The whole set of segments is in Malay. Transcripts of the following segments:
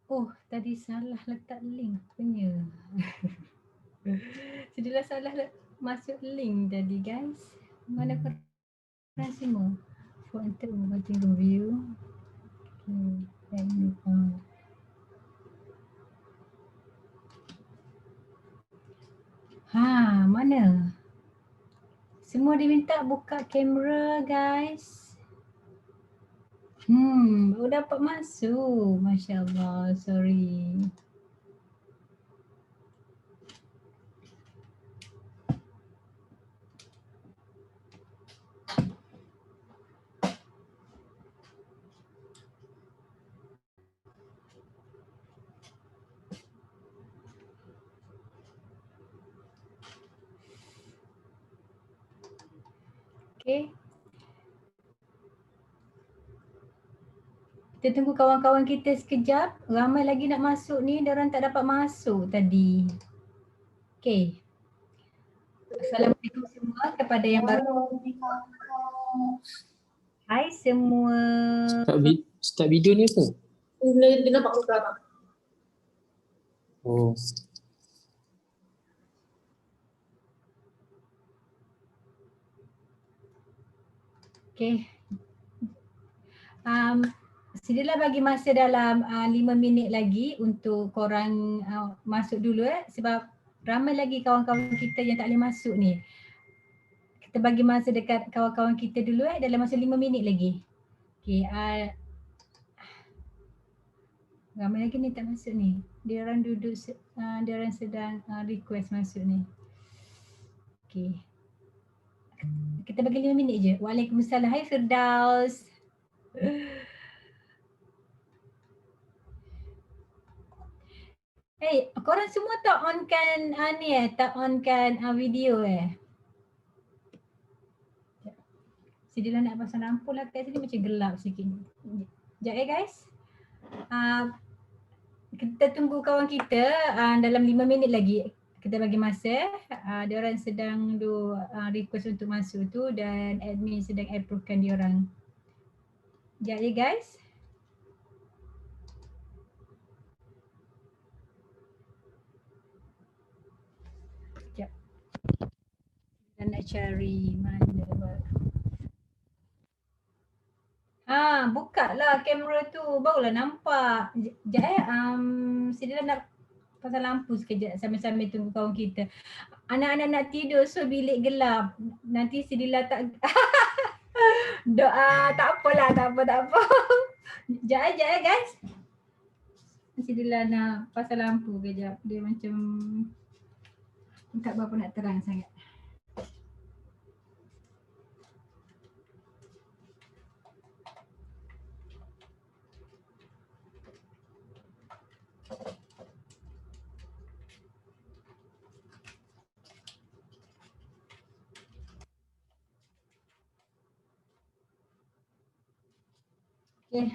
Oh, tadi salah letak link punya. Sudah salah masuk link tadi guys. Mana korang semua? For enter tengok view. Ha, mana? Semua diminta buka kamera guys. Baru dapat masuk. Masya Allah, sorry. Okay. Kita tunggu kawan-kawan kita sekejap. Ramai lagi nak masuk ni. Diorang tak dapat masuk tadi. Okay. Assalamualaikum semua kepada yang baru. Hai semua. Start video ni apa? Dia nampak muka abang. Oh. Okay. Silalah bagi masa dalam 5 minit lagi untuk korang masuk dulu sebab ramai lagi kawan-kawan kita yang tak boleh masuk ni. Kita bagi masa dekat kawan-kawan kita dulu dalam masa 5 minit lagi. Okay. Ramai lagi ni tak masuk ni. Dia orang duduk, dia orang sedang request masuk ni. Okay. Kita bagi 5 minit je. Waalaikumsalam. Hai Firdaus. Hey, korang semua tak onkan tak onkan video Sidilah nak pasang lampu lah kat sini macam gelap sikit. Sekejap guys. Kita tunggu kawan kita dalam 5 minit lagi. Kita bagi masa. Diorang sedang request untuk masuk tu dan admin sedang approvekan diorang. Sekejap ya guys. Sekejap. Kita nak cari mana buka lah kamera tu. Barulah nampak. Sekejap Sidilah nak pasang lampu sekejap sambil-sambil tunggu kawan kita. Anak-anak nak tidur so bilik gelap. Nanti Sidilah tak doa tak apalah, tak apa. Sekejap guys. Sidilah nak pasang lampu kejap. Dia macam tak berapa nak terang sangat. Okay.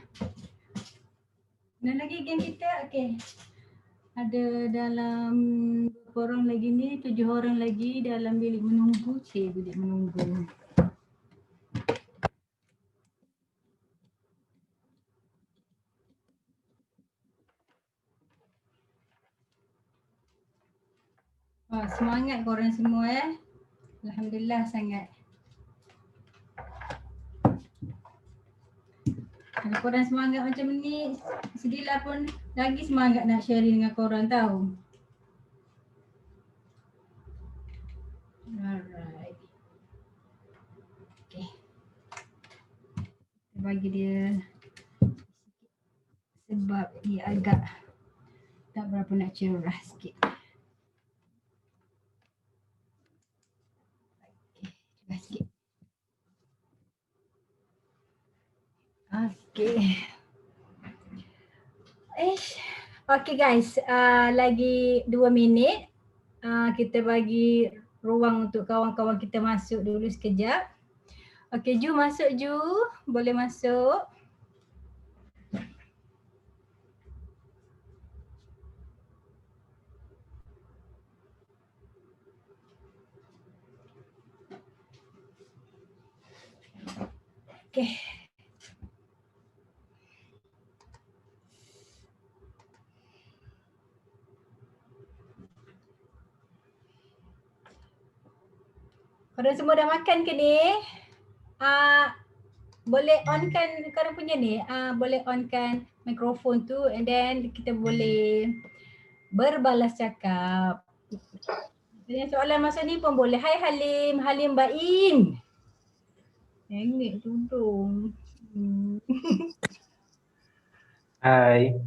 Dan lagi geng kita, okay. Ada dalam berapa orang lagi ni, 7 orang lagi dalam bilik menunggu. Bilik menunggu. Semangat korang semua Alhamdulillah sangat. Kalau korang semangat macam ni, Sidilah pun lagi semangat nak sharing dengan korang tahu. Alright. Okay. Kita bagi dia sebab dia agak tak berapa nak cerah sikit. Okay, cerah sikit. Okay. Okay guys, lagi 2 minit. Kita bagi ruang untuk kawan-kawan kita masuk dulu sekejap. Okay, Ju masuk Ju. Boleh masuk. Okay. Korang semua dah makan ke ni? Boleh onkan korang punya ni, boleh onkan mikrofon tu and then kita boleh berbalas cakap. Tanya soalan masa ni pun boleh. Hai Halim, Halim Bain. Hengit tudung. Hai.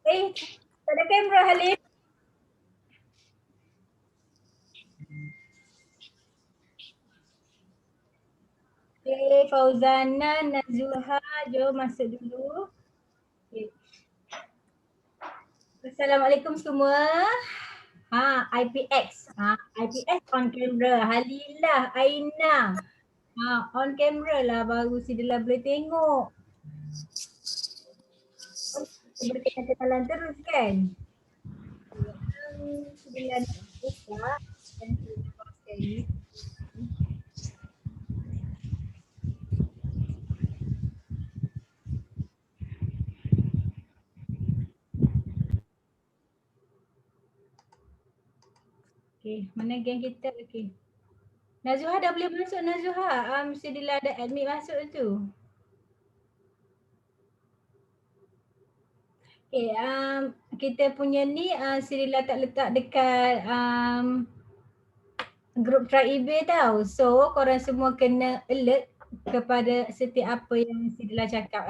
Tak ada kamera Halim. Okay, Fauzana, Nazuha, jom masuk dulu. Okay. Assalamualaikum semua. IPX. IPX on camera. Halilah, Aina. On camera lah baru si Dila boleh tengok. Berkenan kenalan terus kan? Si Dila nak buka dan si Dila pakai. Okay, mana geng kita? Okay. Nazuha dah boleh masuk Nazuha. Mesti Dila ada admit masuk tu. Okay, kita punya ni Sirila tak letak dekat grup Try eBay tau. So korang semua kena alert kepada setiap apa yang Sirila cakap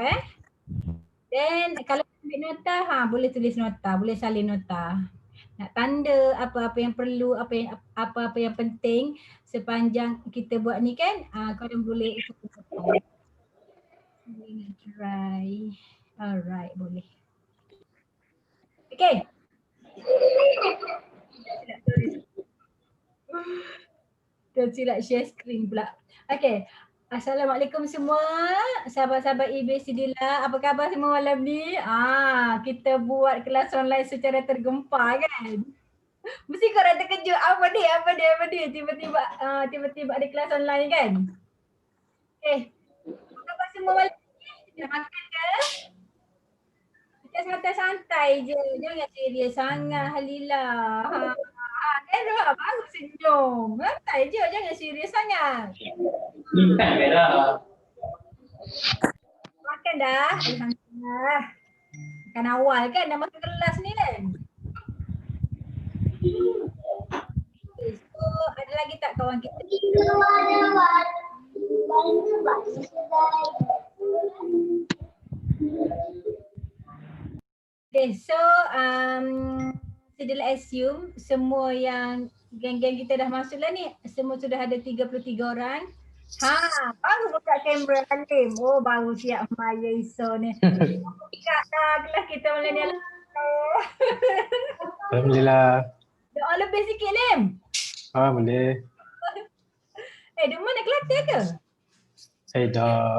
Then kalau ambil nota, boleh tulis nota, boleh salin nota. Nak tanda apa-apa yang perlu, apa-apa yang penting sepanjang kita buat ni kan, korang boleh try. Alright, boleh. Okay. Tersilap share screen pula. Okay. Assalamualaikum semua sahabat-sahabat eBay Sidila. Apa khabar semua malam ni? Kita buat kelas online secara tergempar kan? Mesti korang terkejut apa dia? Tiba-tiba ada kelas online kan? Okay. Apa khabar semua malam ni? Dah makan ke? Kita santai-santai je. Jangan serius sangat Halilah. Kan baru senyum. Santai je, jangan serius sangat. Makan dah. Alhamdulillah. Makan awal kan, dah masuk kelas ni kan. So, ada lagi tak kawan kita? Okay, so Sidila assume semua yang geng-geng kita dah masuk lah ni. Semua sudah ada 33 orang. Baru buka kamera Halim. Oh, baru siap Maya Iso ni. Buka kelas kita malam ni. Alhamdulillah. Doa lebih sikit Lim. Boleh. Duk mana Kelantan ke? Dah.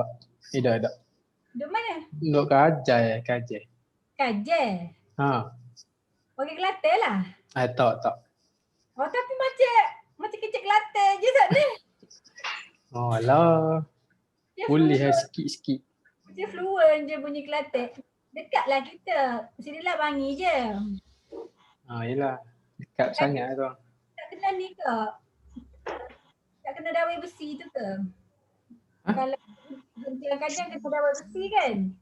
Duk mana? Duk Kajar. Kajar. Pergi Kelantan lah. Tak. Oh tapi macam kecil Kelantan je tak ni. Alah. Boleh lah sikit-sikit. Macam fluent je bunyi Kelantan. Dekat lah kita. Sinilah Bangi je. Yelah. Dekat sangat tu. Tak kena ni ke? Tak kena dawai besi tu ke? Kalau kadang-kadang kena dawai besi kan?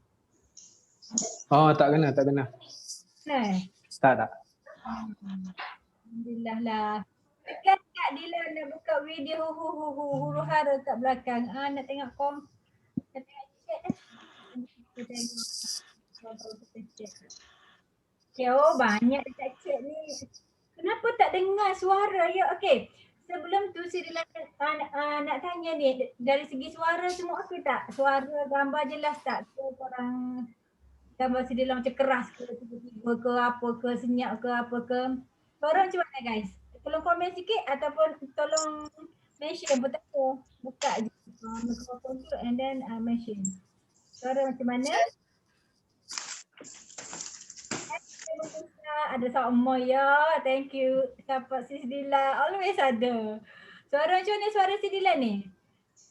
Tak kena. Kena Tak. Alhamdulillah lah. Dekat Kak Dila nak buka video huru hara kat belakang. Nak tengok nak tengok chat Okay, banyak dekat chat ni. Kenapa tak dengar suara ya? Okay. Sebelum tu Sirila nak tanya ni, dari segi suara semua okey tak? Suara gambar jelas tak? Korang gambar Sirila macam keras ke, tiba-tiba ke, apa ke, senyap ke, apa ke. Korang macam mana guys? Tolong komen sikit ataupun tolong mention pun tak apa. Buka je mikrofon tu and then mention. Suara macam mana? Ada sama ya, thank you. Sahabat Sis Dila, always ada. Suara macam ni suara Sis Dila ni?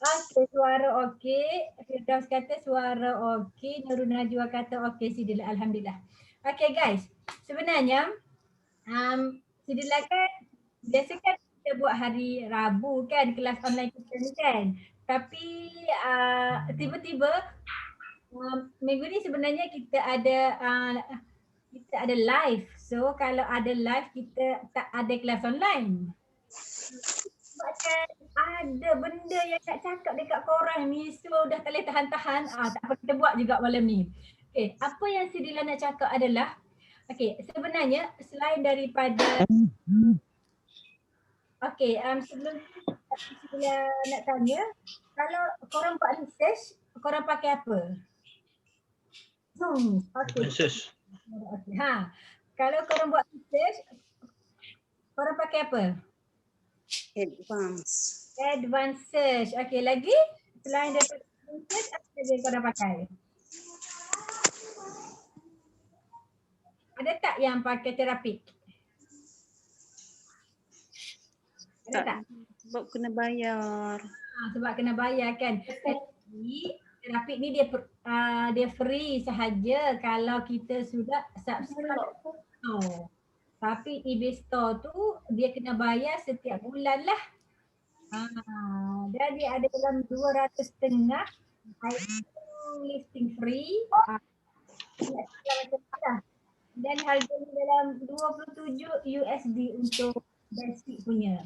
Okay, suara okey. Firdaus kata suara okey. Nurul Najwa kata okey Sis Dila, alhamdulillah. Okay guys, sebenarnya Sis Dila kan biasa kan kita buat hari Rabu kan kelas online kita ni kan. Tapi tiba-tiba minggu ni sebenarnya kita ada live. So kalau ada live kita tak ada kelas online. Sebabkan ada benda yang nak cakap dekat korang ni, so dah tak boleh tahan-tahan. Tak apa, kita buat juga malam ni. Okay, apa yang Sidila nak cakap adalah, okay, sebenarnya selain daripada okay, sebelum tu Sidila nak tanya, kalau korang buat research, korang pakai apa? Zoom. Okay. Research. Okay. Kalau korang buat research, korang pakai apa? Advanced search. Okay, lagi? Selain daripada search, apa lagi korang pakai? Ada tak yang pakai terapik? Ada tak? Sebab kena bayar. Sebab kena bayar kan. Tapi terapik ni dia free sahaja kalau kita sudah subscribe. Tapi eBay Store tu dia kena bayar setiap bulan lah. Dan dia ada dalam 200.5 listing free. Dan harganya dalam 27 USD untuk basic punya.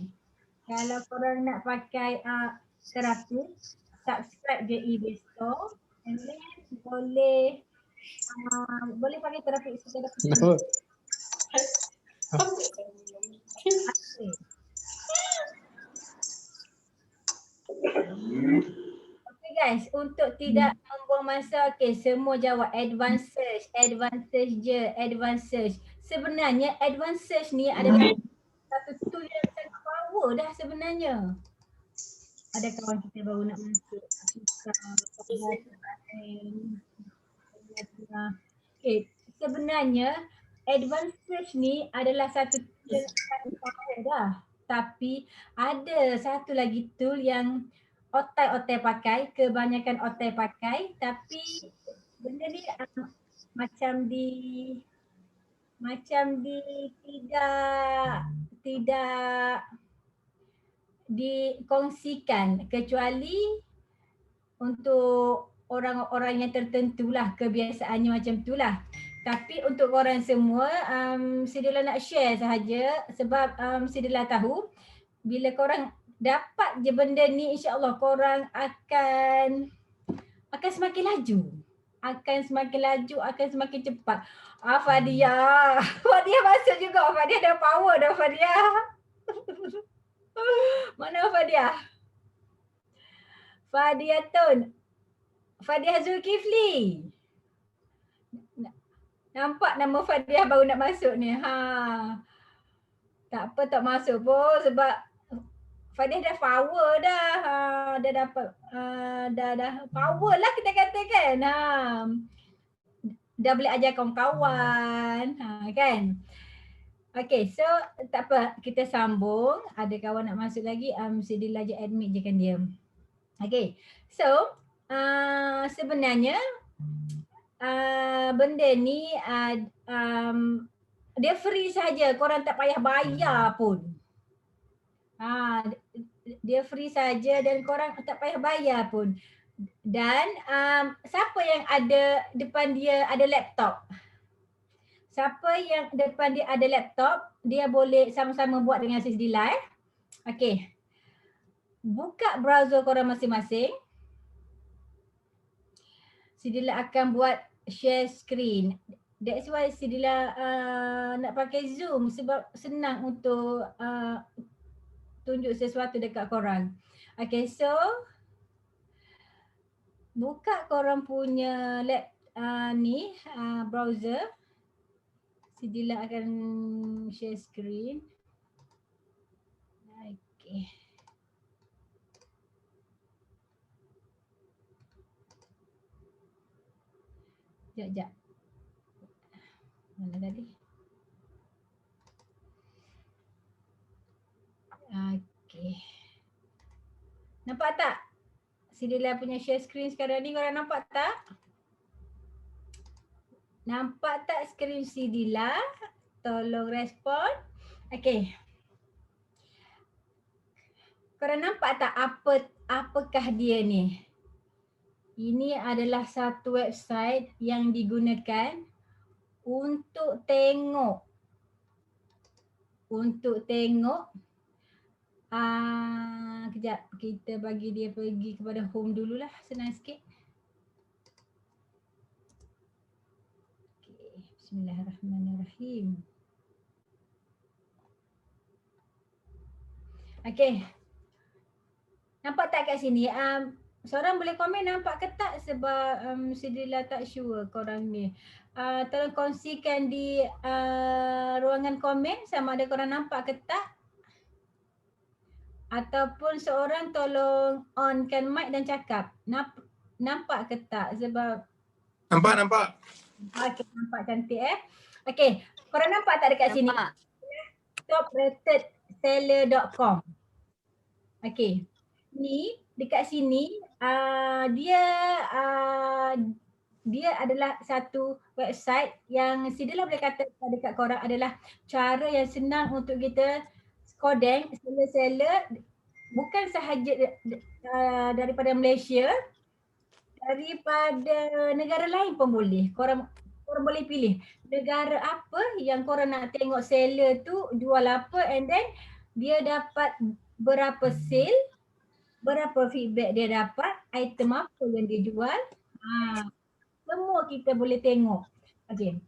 Kalau korang nak pakai terapi, subscribe je eBay Store and then boleh pakai terapi secara Kenapa? Okay guys, untuk tidak membuang masa, okay, semua jawab advanced search je, advanced search. Sebenarnya advanced search ni adalah satu tool yang sangat power dah sebenarnya. Ada kawan kita baru nak masuk. Okay, sebenarnya advanced search ni adalah satu tool yang sangat power dah. Tapi ada satu lagi tool yang otai pakai, kebanyakan otai pakai, tapi benda ni macam tidak dikongsikan kecuali untuk orang-orang yang tertentu lah, kebiasaannya macam tu lah. Tapi untuk korang semua, Sidila nak share sahaja sebab Sidila tahu bila korang dapat je benda ni, insya-Allah korang akan semakin laju. Akan semakin cepat. Fadia masuk juga. Fadia dah power dah Fadia. Mana Fadia? Fadia Tun. Fadia Zulkifli. Nampak nama Fadia baru nak masuk ni. Tak apa, tak masuk pun sebab Fadia dah power dah. Dah dapat dah power lah kita katakan. Dah boleh ajar kawan-kawan. Kan? Okay, so tak apa, kita sambung. Ada kawan nak masuk lagi, Sidila je admit je kan dia. Okay, so sebenarnya benda ni dia free saja, korang tak payah bayar pun. Dia free saja dan korang tak payah bayar pun. Dan siapa yang ada depan dia ada laptop? Siapa yang depan dia ada laptop, dia boleh sama-sama buat dengan Sidila. Okay. Buka browser korang masing-masing. Sidila akan buat share screen. That's why Sidila nak pakai Zoom sebab senang untuk tunjuk sesuatu dekat korang. Okay, so buka korang punya browser. Sidila akan share screen. Okay. Sekejap. Mana tadi? Okay. Nampak tak? Sidila punya share screen sekarang ni, korang nampak tak? Nampak tak skrin Sidila? Tolong respon. Okay. Korang nampak tak apakah dia ni? Ini adalah satu website yang digunakan untuk tengok. Kejap, kita bagi dia pergi kepada home dululah, senang sikit. Okay, bismillahirrahmanirrahim. Okay. Nampak tak kat sini? Seorang boleh komen nampak ke tak, sebab Sidila tak sure korang ni. Tolong kongsikan di ruangan komen sama ada korang nampak ke tak. Ataupun seorang tolong onkan mic dan cakap. Nampak ke tak, sebab Nampak. okay, nampak cantik Okay, korang nampak tak dekat sini? topratedseller.com. Okay. Ni dekat sini dia adalah satu website yang Sidila boleh kata dekat korang adalah cara yang senang untuk kita skodeng seller-seller bukan sahaja daripada Malaysia, daripada negara lain pun boleh. Korang boleh pilih negara apa yang korang nak tengok seller tu jual apa, and then dia dapat berapa sale, berapa feedback dia dapat, item apa yang dia jual. Semua kita boleh tengok. Okay.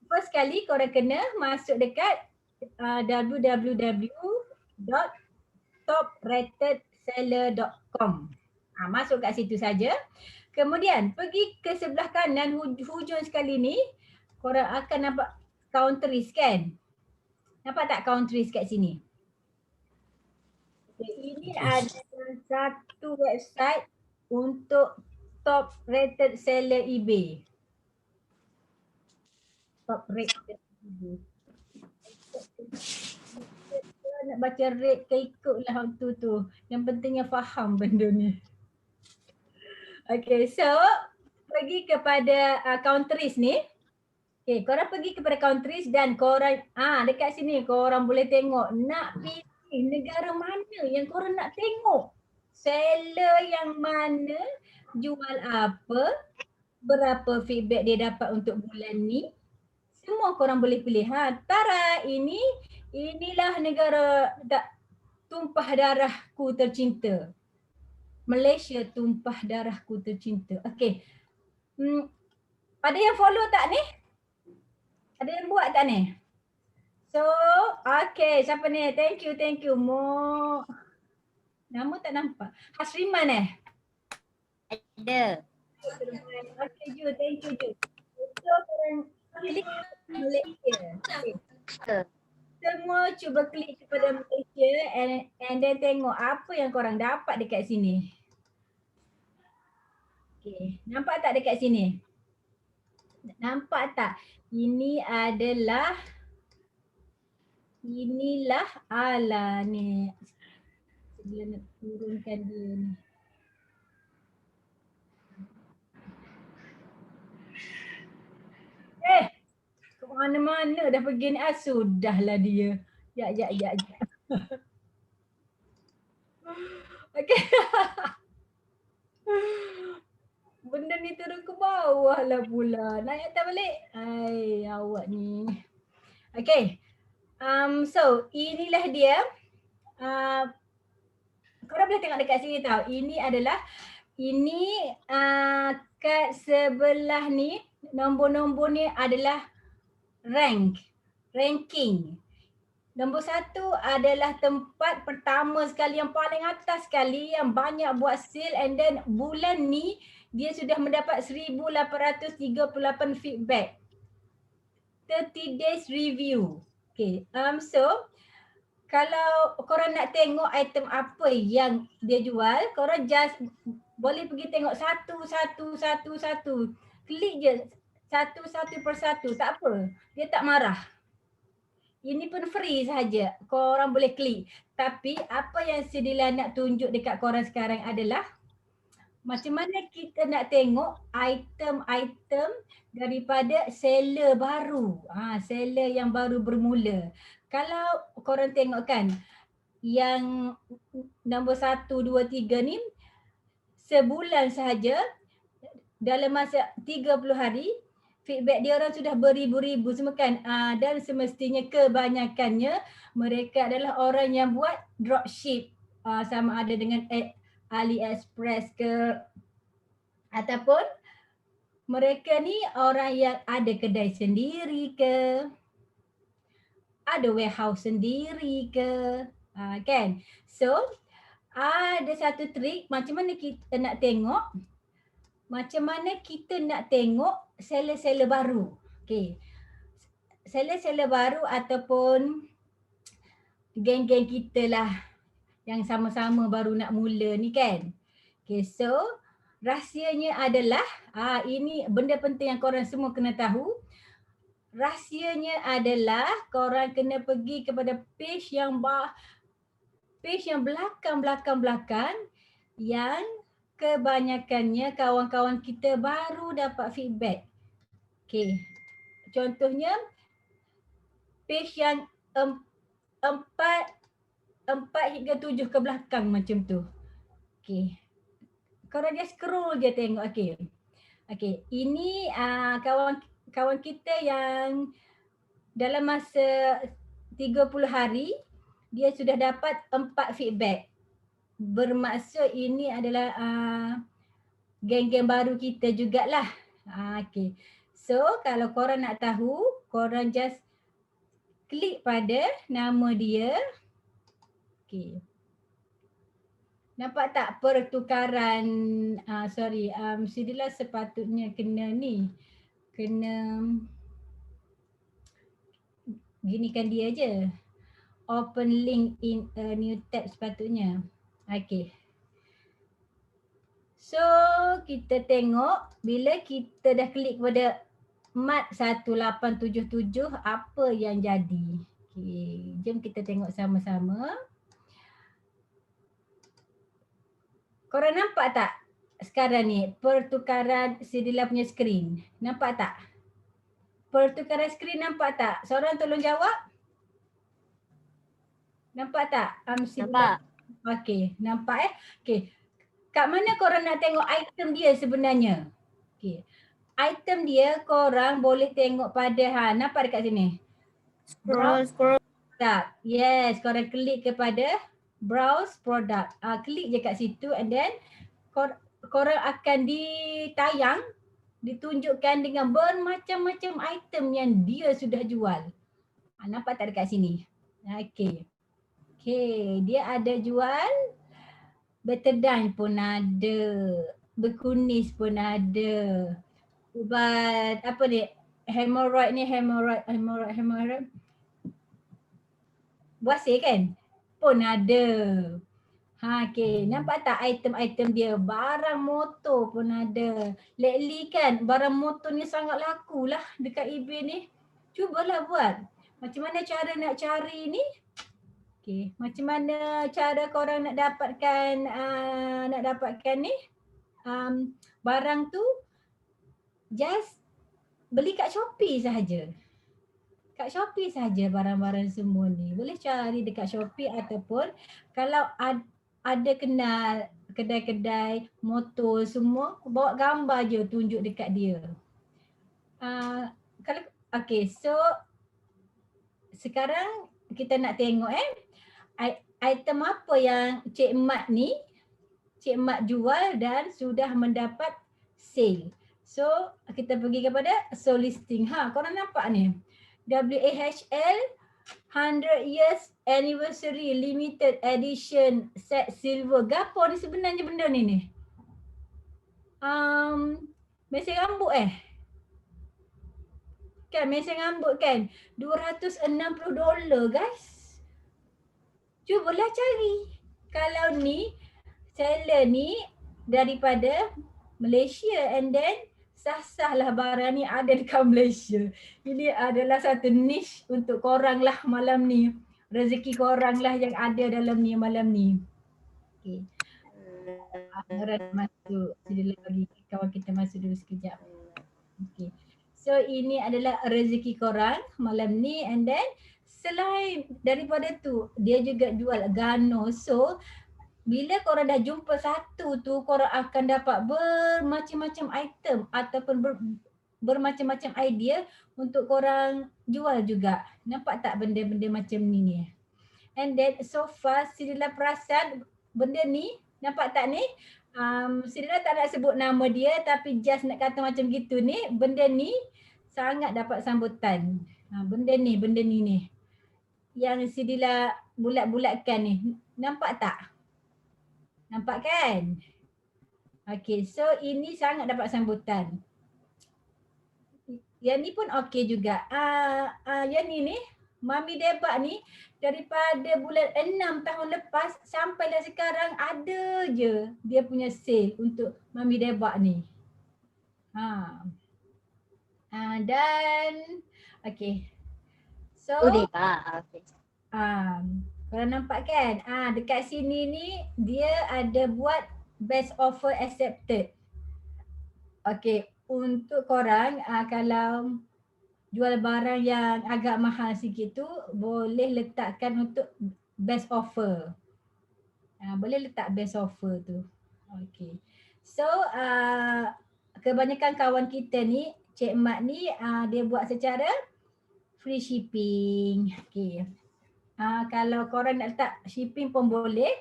First kali korang kena masuk dekat www.topratedseller.com. Masuk kat situ saja. Kemudian pergi ke sebelah kanan hujung sekali ni, korang akan nampak countries kan? Nampak tak countries kat sini? Ini adalah satu website untuk top rated seller eBay. Top rated eBay. Nak baca rate ke ikutlah waktu tu. Yang pentingnya faham benda ni. Okay, so pergi kepada countries ni. Okay, korang pergi kepada countries dan korang dekat sini korang boleh tengok nak pilih negara mana yang korang nak tengok. Seller yang mana, jual apa, berapa feedback dia dapat untuk bulan ni. Semua korang boleh pilih. Tara, inilah negara tumpah darahku tercinta. Malaysia, tumpah darahku tercinta. Okay. Ada yang follow tak ni? Ada yang buat tak ni? So, okay, siapa ni? Thank you. Nama tak nampak. Hasriman Ada. Okay, Ju. Thank you, Ju. So, korang klik Malaysia. Okay. Semua cuba klik kepada Malaysia and then tengok apa yang korang dapat dekat sini. Okay, nampak tak dekat sini? Nampak tak? Inilah ni. Bila nak turunkan dia ni. Ke mana-mana dah pergi ni. Sudahlah dia. Ya. Okay. Benda ni turun ke bawah lah pula. Naik atas balik. Awak ni. Okay. So inilah dia. Korang boleh tengok dekat sini tau. Ini kat sebelah ni, nombor-nombor ni adalah ranking. Nombor 1 adalah tempat pertama sekali, yang paling atas sekali, yang banyak buat sale, and then bulan ni dia sudah mendapat 1,838 feedback. 30 days review. Okay, so kalau korang nak tengok item apa yang dia jual, korang just boleh pergi tengok satu. Klik je satu persatu, tak apa. Dia tak marah. Ini pun free sahaja. Korang boleh klik. Tapi apa yang Sidila nak tunjuk dekat korang sekarang adalah macam mana kita nak tengok item-item daripada seller baru. Seller yang baru bermula. Kalau korang tengok kan, yang nombor 1, 2, 3 ni sebulan sahaja dalam masa 30 hari feedback dia orang sudah beribu-ribu semua kan. Dan semestinya kebanyakannya mereka adalah orang yang buat dropship, sama ada dengan AliExpress ke ataupun mereka ni orang yang ada kedai sendiri ke, ada warehouse sendiri ke, kan. So ada satu trik macam mana kita nak tengok, seller-seller baru. Okay. Seller-seller baru ataupun geng-geng kita lah yang sama-sama baru nak mula ni kan. Okay, so rahsianya adalah, ini benda penting yang korang semua kena tahu. Rahsianya adalah korang kena pergi kepada page yang belakang yang kebanyakannya kawan-kawan kita baru dapat feedback. Okay. Contohnya page yang 4 hingga 7 ke belakang macam tu. Okay. Korang dia scroll je tengok. Okay. Okay. Ini kawan kita yang dalam masa 30 hari dia sudah dapat 4 feedback. Bermaksud ini adalah geng-geng baru kita jugalah. Okay. So kalau korang nak tahu, korang just klik pada nama dia. Okay. Nampak tak pertukaran, Sidila sepatutnya kena ni. Kena ginikan dia je. Open link in a new tab sepatutnya. Okay. So kita tengok bila kita dah klik pada mat 1877 apa yang jadi. Okay. Jom kita tengok sama-sama. Korang nampak tak sekarang ni pertukaran Sidila punya skrin? Nampak tak? Pertukaran skrin nampak tak? Seorang tolong jawab. Nampak tak? Nampak. Okey, nampak Okey. Kat mana korang nak tengok item dia sebenarnya? Okey. Item dia korang boleh tengok pada nampak dekat sini. Scroll. Tak. Yes, korang klik kepada browse product. Klik je kat situ and then korang akan ditunjukkan dengan bermacam-macam item yang dia sudah jual. Nampak tak dekat sini? Okey. Okay, dia ada jual betadine pun ada, berkunis pun ada, ubat apa ni, hemorrhoid buasir kan pun ada. Okay, nampak tak item-item dia, barang motor pun ada. Lately kan barang motor ni sangat laku lah dekat eBay ni. Cubalah buat. Macam mana cara nak cari ni? Okay. Macam mana cara korang nak dapatkan ni barang tu? Just beli kat Shopee sahaja. Kat Shopee sahaja barang-barang semua ni. Boleh cari dekat Shopee ataupun kalau ada kenal kedai-kedai motor semua, bawa gambar je tunjuk dekat dia. Okay, so sekarang kita nak tengok item apa yang Cik Mat jual dan sudah mendapat sale. So kita pergi kepada sold listing. Korang nampak ni. WAHL 100 years anniversary limited edition set silver. Gapo ni sebenarnya benda ni? Mesin rambut kan, mesin rambut kan, $260 guys. Cubalah cari. Kalau ni seller ni daripada Malaysia and then sah-sah lah barang ni ada dekat Malaysia. Ini adalah satu niche untuk korang lah malam ni. Rezeki korang lah yang ada dalam ni malam ni. Okay. Orang masuk. Sila bagi kawan kita masuk dulu sekejap. Okay. So ini adalah rezeki korang malam ni and then selain daripada tu, dia juga jual Gano. So bila korang dah jumpa satu tu, korang akan dapat bermacam-macam item ataupun bermacam-macam idea untuk korang jual juga. Nampak tak benda-benda macam ni? And then so far Sidila perasan benda ni, nampak tak ni? Sidila tak nak sebut nama dia tapi just nak kata macam gitu ni, benda ni sangat dapat sambutan. Benda ni ni. Yang Sidila bulat-bulatkan ni. Nampak tak? Nampak kan? Okay, so ini sangat dapat sambutan. Yang ni pun okey juga. Yang ni, Mami Debak ni daripada bulan 6 tahun lepas sampai dah sekarang ada je dia punya sale untuk Mami Debak ni. Dan okey. So Okay. korang nampak kan? Dekat sini ni dia ada buat best offer accepted. Okay, untuk korang kalau jual barang yang agak mahal sikit tu boleh letakkan untuk best offer. Boleh letak best offer tu. Okay. So kebanyakan kawan kita ni, Cik Mat ni dia buat secara free shipping. Okay. Kalau korang nak letak shipping pun boleh,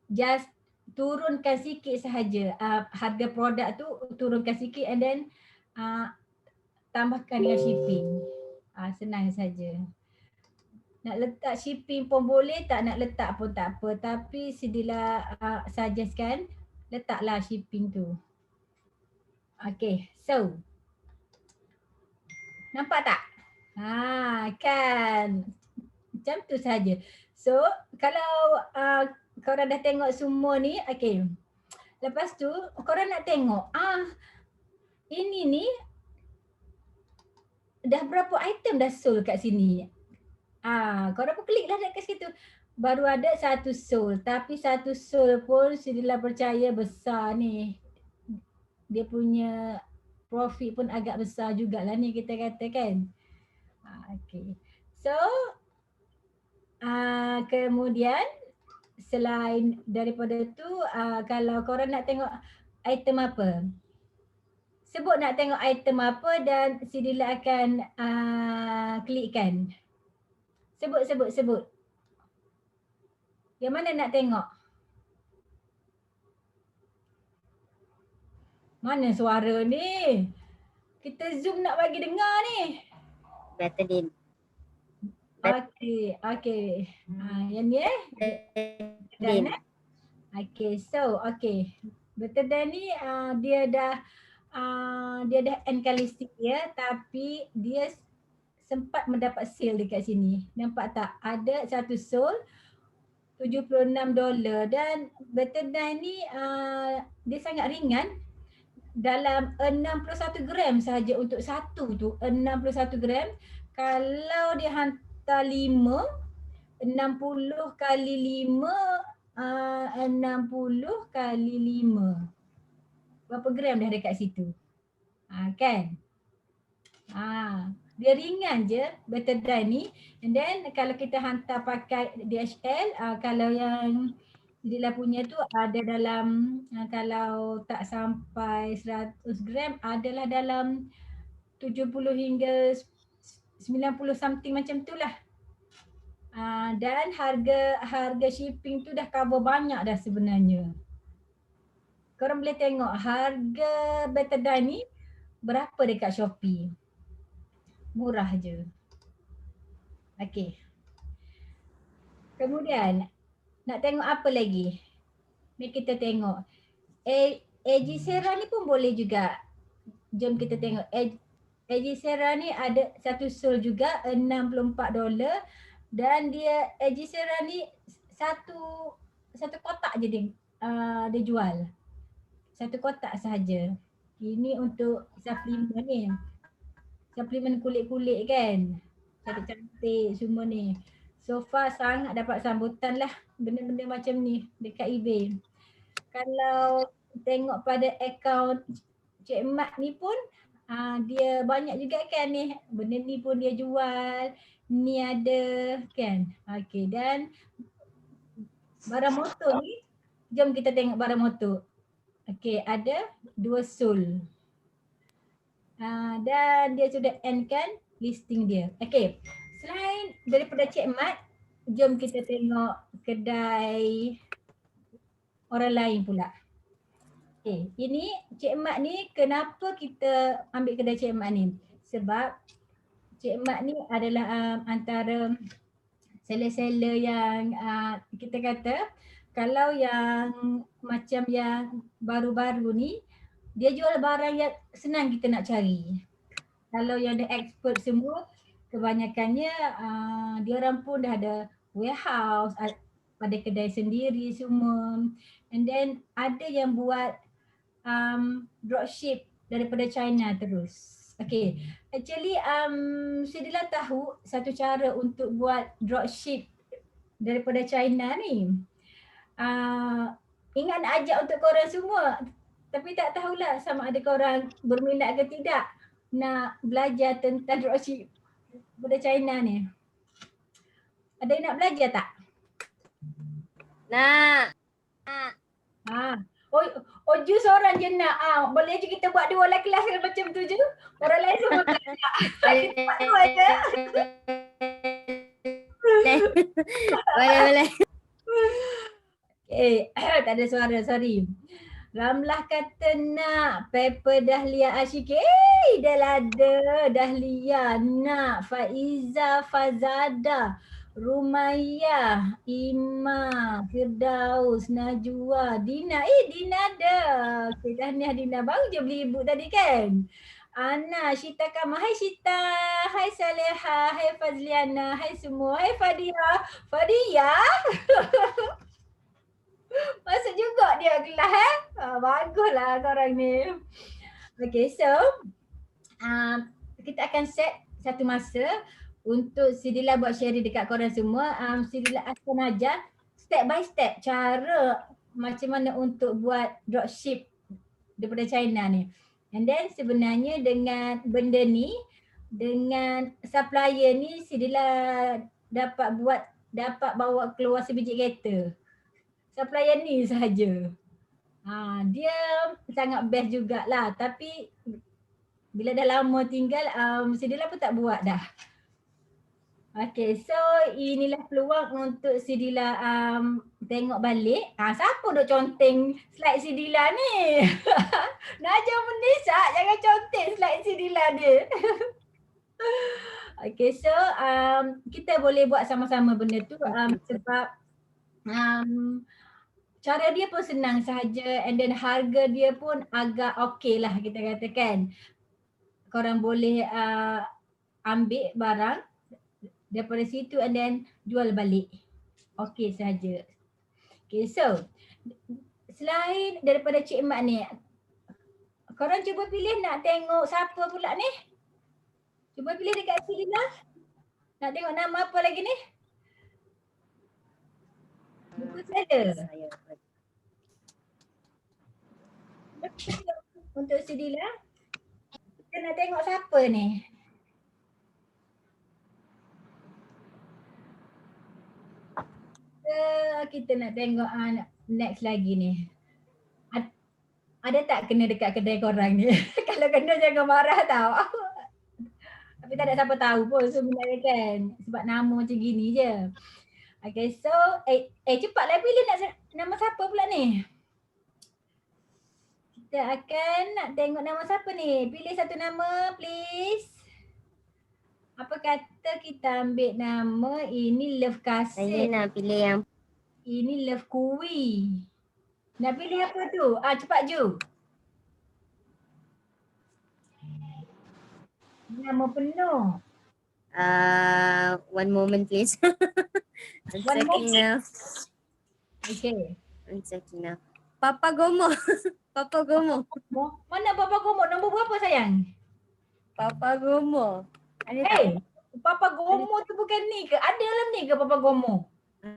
just turunkan sikit sahaja harga produk tu, turunkan sikit and then tambahkan dengan shipping. Senang saja. Nak letak shipping pun boleh, tak nak letak pun tak apa, tapi Sidila suggestkan letaklah shipping tu. Okay, so nampak tak? Kan macam tu saja. So kalau korang dah tengok semua ni, okay. Lepas tu korang nak tengok ini ni dah berapa item dah sold kat sini. Korang pun kliklah dekat situ. Baru ada satu sold, tapi satu sold pun Sidila percaya besar ni. Dia punya profit pun agak besar jugalah ni kita kata kan. Okay. So kemudian selain daripada tu, kalau korang nak tengok item apa, sebut nak tengok item apa dan Sidila akan klikkan. Sebut. Yang mana nak tengok? Mana suara ni? Kita zoom nak bagi dengar ni. Betadine. Okay. Yang ni Betadine. Okay, so Betadine ni dia dah end kali ya, tapi dia sempat mendapat sale dekat sini. Nampak tak? Ada satu sold $76 dan Betadine ni dia sangat ringan. Dalam 61 gram sahaja untuk satu tu, 61 gram. Kalau dia hantar 5, 60 kali 5, 60 kali 5. Berapa gram dah dekat situ? Kan? Dia ringan je Betadine ni. And then kalau kita hantar pakai DHL, kalau yang Sidila punya tu ada dalam, kalau tak sampai 100 gram adalah dalam 70 hingga 90 something macam tu lah. Dan harga shipping tu dah cover banyak dah sebenarnya. Korang boleh tengok harga Betadine ni berapa dekat Shopee. Murah je. Okay. Kemudian nak tengok apa lagi? Ni kita tengok. Agicera ni pun boleh juga. Jom kita tengok. Agicera ni ada satu sold juga $64 dan dia Agicera ni satu kotak je dia jual. Satu kotak sahaja. Ini untuk suplemen ni. Suplemen kulit-kulit kan. Cantik-cantik semua ni. So far sangat dapat sambutan lah benda-benda macam ni dekat eBay. Kalau tengok pada akaun Cik Mat ni pun dia banyak juga kan ni, benda ni pun dia jual, ni ada kan. Okey, dan barang motor ni, jom kita tengok barang motor. Okey, ada 2 sul. Dan dia sudah end kan listing dia. Okey, selain daripada Cik Mat, jom kita tengok kedai orang lain pula. Okay, ini Cik Mat ni kenapa kita ambil kedai Cik Mat ni? Sebab Cik Mat ni adalah antara seller-seller yang kita kata kalau yang macam yang baru-baru ni dia jual barang yang senang kita nak cari. Kalau yang dah expert semua kebanyakannya dia orang pun dah ada warehouse, ada kedai sendiri semua. And then ada yang buat dropship daripada China terus. Okay, actually Syedila tahu satu cara untuk buat dropship daripada China ni. Ingat nak ajak untuk korang semua, tapi tak tahulah sama ada korang berminat ke tidak nak belajar tentang dropship daripada China ni. Ada yang nak belajar tak? Nak. Oh je seorang je nak. Boleh je kita buat 2 kelas macam tu je. Orang lain semua tak nak. Kita buat 2 je. Boleh. Okay, tak ada suara, sorry. Ramlah kata nak paper Dahlia Asyik. Dah ada Dahlia nak. Faiza, Fazada, Rumaiyah, Ima, Firdaus, Najwa, Dina. Dina ada. Okay, tahniah Dina. Baru je beli ibu tadi kan? Ana, Syita Kama. Hai Syita. Hai Saleha. Hai Fazliana. Hai semua. Hai Fadia. Fadia? Masuk juga dia kelas baguslah korang ni. Okay, so kita akan set satu masa untuk Syedila buat sharing dekat korang semua. Syedila akan ajar step by step cara macam mana untuk buat dropship daripada China ni. And then sebenarnya dengan benda ni, dengan supplier ni Syedila dapat bawa keluar sebiji kereta. Supplier ni sahaja. Dia sangat best jugalah, tapi bila dah lama tinggal Syedila pun tak buat dah. Okay, so inilah peluang untuk Syedila tengok balik. Siapa duk conteng slide Syedila ni? Najah Munisa, jangan conteng slide Syedila dia. Okay, so kita boleh buat sama-sama benda tu sebab cara dia pun senang sahaja, and then harga dia pun agak okey lah kita katakan. Korang boleh ambil barang daripada situ and then jual balik. Okey sahaja. Okay, so selain daripada Cik Mat ni, korang cuba pilih nak tengok siapa pula ni? Cuba pilih dekat Syedila. Nak tengok nama apa lagi ni? Buku saya. Untuk Syedila, kita nak tengok siapa ni? Kita nak tengok next lagi ni. Ada tak kena dekat kedai korang ni? Kalau kena jangan marah tau. Tapi tak ada siapa tahu pun sebenarnya kan. Sebab nama macam gini je. Okay, so cepatlah pilih nama siapa pula ni? Kita akan nak tengok nama siapa ni? Pilih satu nama please. Apa kata kita ambil nama ini Love Kasih. Saya nak pilih yang ini Love Kui. Nak pilih apa tu? Cepat Ju. Nama penuh. one moment please. One moment. Now. Okay. One second now. Papa Gomo. Papa Gomo. Mana Papa Gomo? Nombor berapa sayang? Papa Gomo. Hey, Papa Gomo tu bukan ni ke? Ada dalam ni ke Papa Gomo?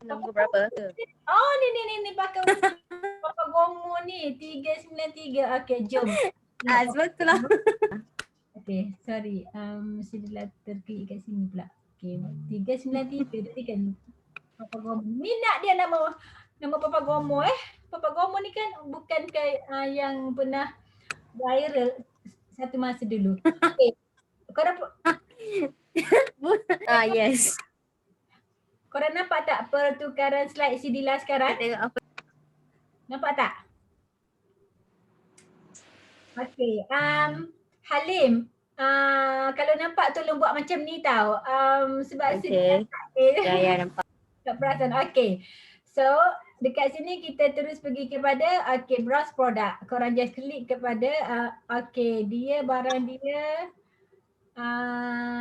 Nombor berapa tu? Oh ni pakai Papa Gomo ni 393. Okay, jom. Sebab tu lah. Okay, sorry. Mesti terklik kat sini pula. Okay, 393 tadi kan Papa Gomo. Ni nak dia nama Papa Gomo Papa Gomo ni kan bukan yang pernah viral satu masa dulu. Okay. Yes. Korang nampak tak pertukaran slide si Dila sekarang? Tengok apa. Nampak tak? Okay. Halim, kalau nampak tolong buat macam ni tau. Sebab Okay. Ya, nampak. tak perasan. Okay. So, dekat sini kita terus pergi kepada browse produk. Korang just klik kepada dia barang dia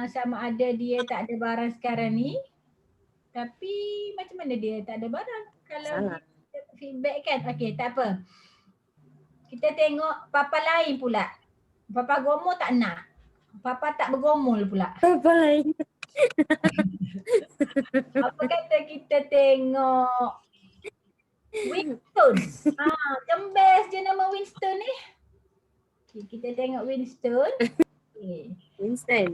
sama ada dia tak ada barang sekarang ni. Tapi macam mana dia tak ada barang? Kalau dia feedback kan. Okay, tak apa. Kita tengok papa lain pula. Papa Gomo tak nak. Papa tak bergomol pula. Apa lain? Apa kata kita tengok Winston. Best je nama Winston ni. Okay, kita tengok Winston. Okay. Winston.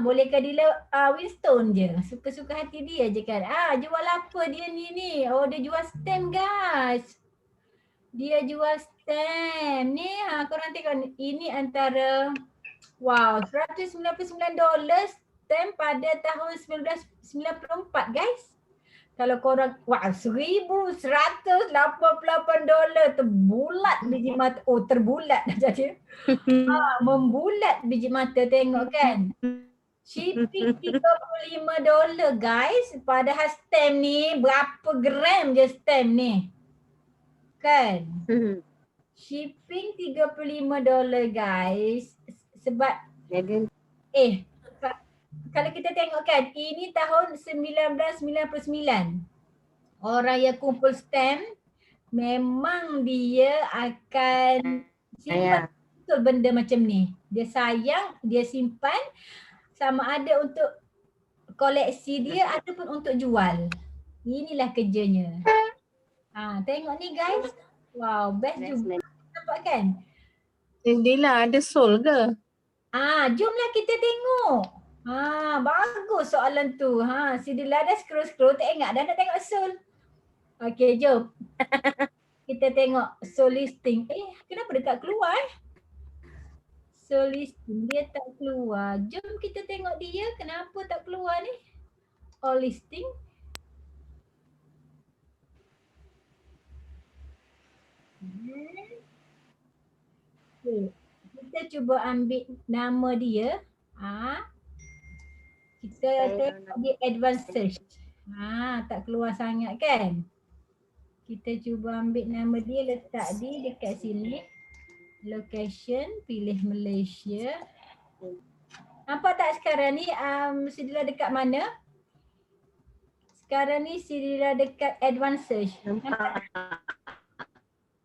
Bolehkah Dila Winston je. Suka-suka hati dia je kan. Jual apa dia ni? Oh, dia jual stamp guys. Dia jual stamp. Ni korang tengok ni. Ini antara $199 stamp pada tahun 1994 guys. Kalau korang $1,188 terbulat biji mata. Oh, terbulat dah jadi. Membulat biji mata, tengok kan. Shipping $35 guys. Padahal stamp ni berapa gram je stamp ni. Kan? Shipping $35 guys. Sebab kalau kita tengok kan, ini tahun 1999. Orang yang kumpul stamp memang dia akan simpan betul benda macam ni. Dia sayang, dia simpan sama ada untuk koleksi dia ataupun untuk jual. Inilah kerjanya. Tengok ni guys. Wow, best juga. Nampak kan? Dila ada soul ke? Jomlah kita tengok. Bagus soalan tu. Si Dila dah scroll-scroll tak ingat dah nak tengok soul. Okey, jom. Kita tengok soul listing. Kenapa dia tak keluar Soul listing dia tak keluar. Jom kita tengok dia kenapa tak keluar ni. All listing. Okay. Kita cuba ambil nama dia. Kita tengok dia advanced search. Tak keluar sangat kan. Kita cuba ambil nama dia, letak dia dekat sini. Location, pilih Malaysia. Nampak tak sekarang ni Sidila dekat mana? Sekarang ni Sidila dekat advanced search. Nampak?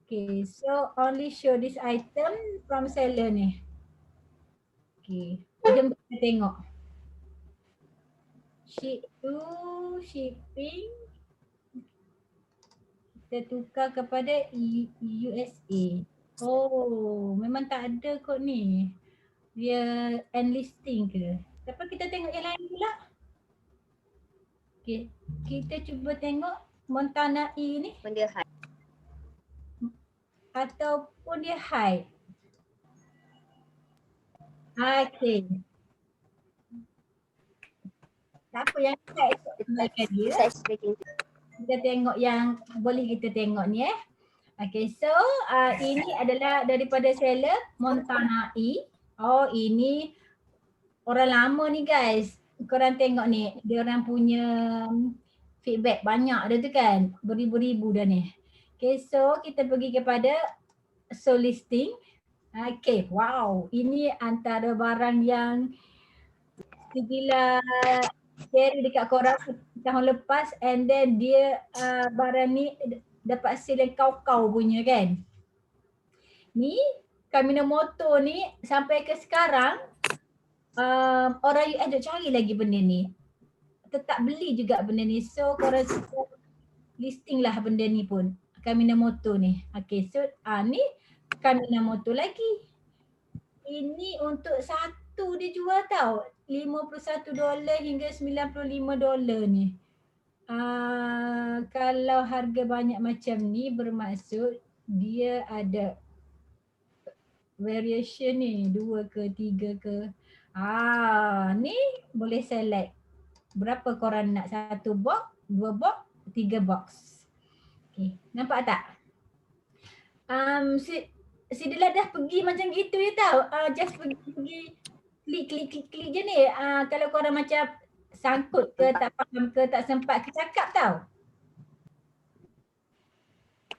Okay, so only show this item from seller ni. Okay, jom kita tengok. Ship to shipping. Kita tukar kepada USA. Oh, memang tak ada kot ni. Dia enlisting ke? Tapi kita tengok yang lain pula. Okay, kita cuba tengok Montana E ni. Dia high. Ataupun dia high. Okay. Siapa yang high esok dia? Kita tengok yang boleh kita tengok ni Okay, so ini adalah daripada seller Montana E. Oh, ini orang lama ni guys. Korang tengok ni, dia orang punya feedback banyak dah tu kan. Beribu-ribu dah ni. Okay, so kita pergi kepada soul listing. Okay, wow. Ini antara barang yang Sidila share dekat korang tahun lepas and then dia barang ni dapat sale yang kau-kau punya kan. Ni Kaminamoto ni sampai ke sekarang orang US duk cari lagi benda ni. Tetap beli juga benda ni. So korang listing lah benda ni pun. Kaminamoto ni. Okay, so ni Kaminamoto lagi. Ini untuk satu dia jual tau. $51 hingga $95 ni. Kalau harga banyak macam ni bermaksud dia ada variation ni, 2 ke 3 ke. Ni boleh select. Berapa korang nak? 1 box, 2 box, 3 box. Okay, nampak tak? Si Dila dah pergi macam gitu je tau. Just pergi klik je ni. Kalau korang macam sangkut ke, tak faham ke, tak sempat ke cakap tau.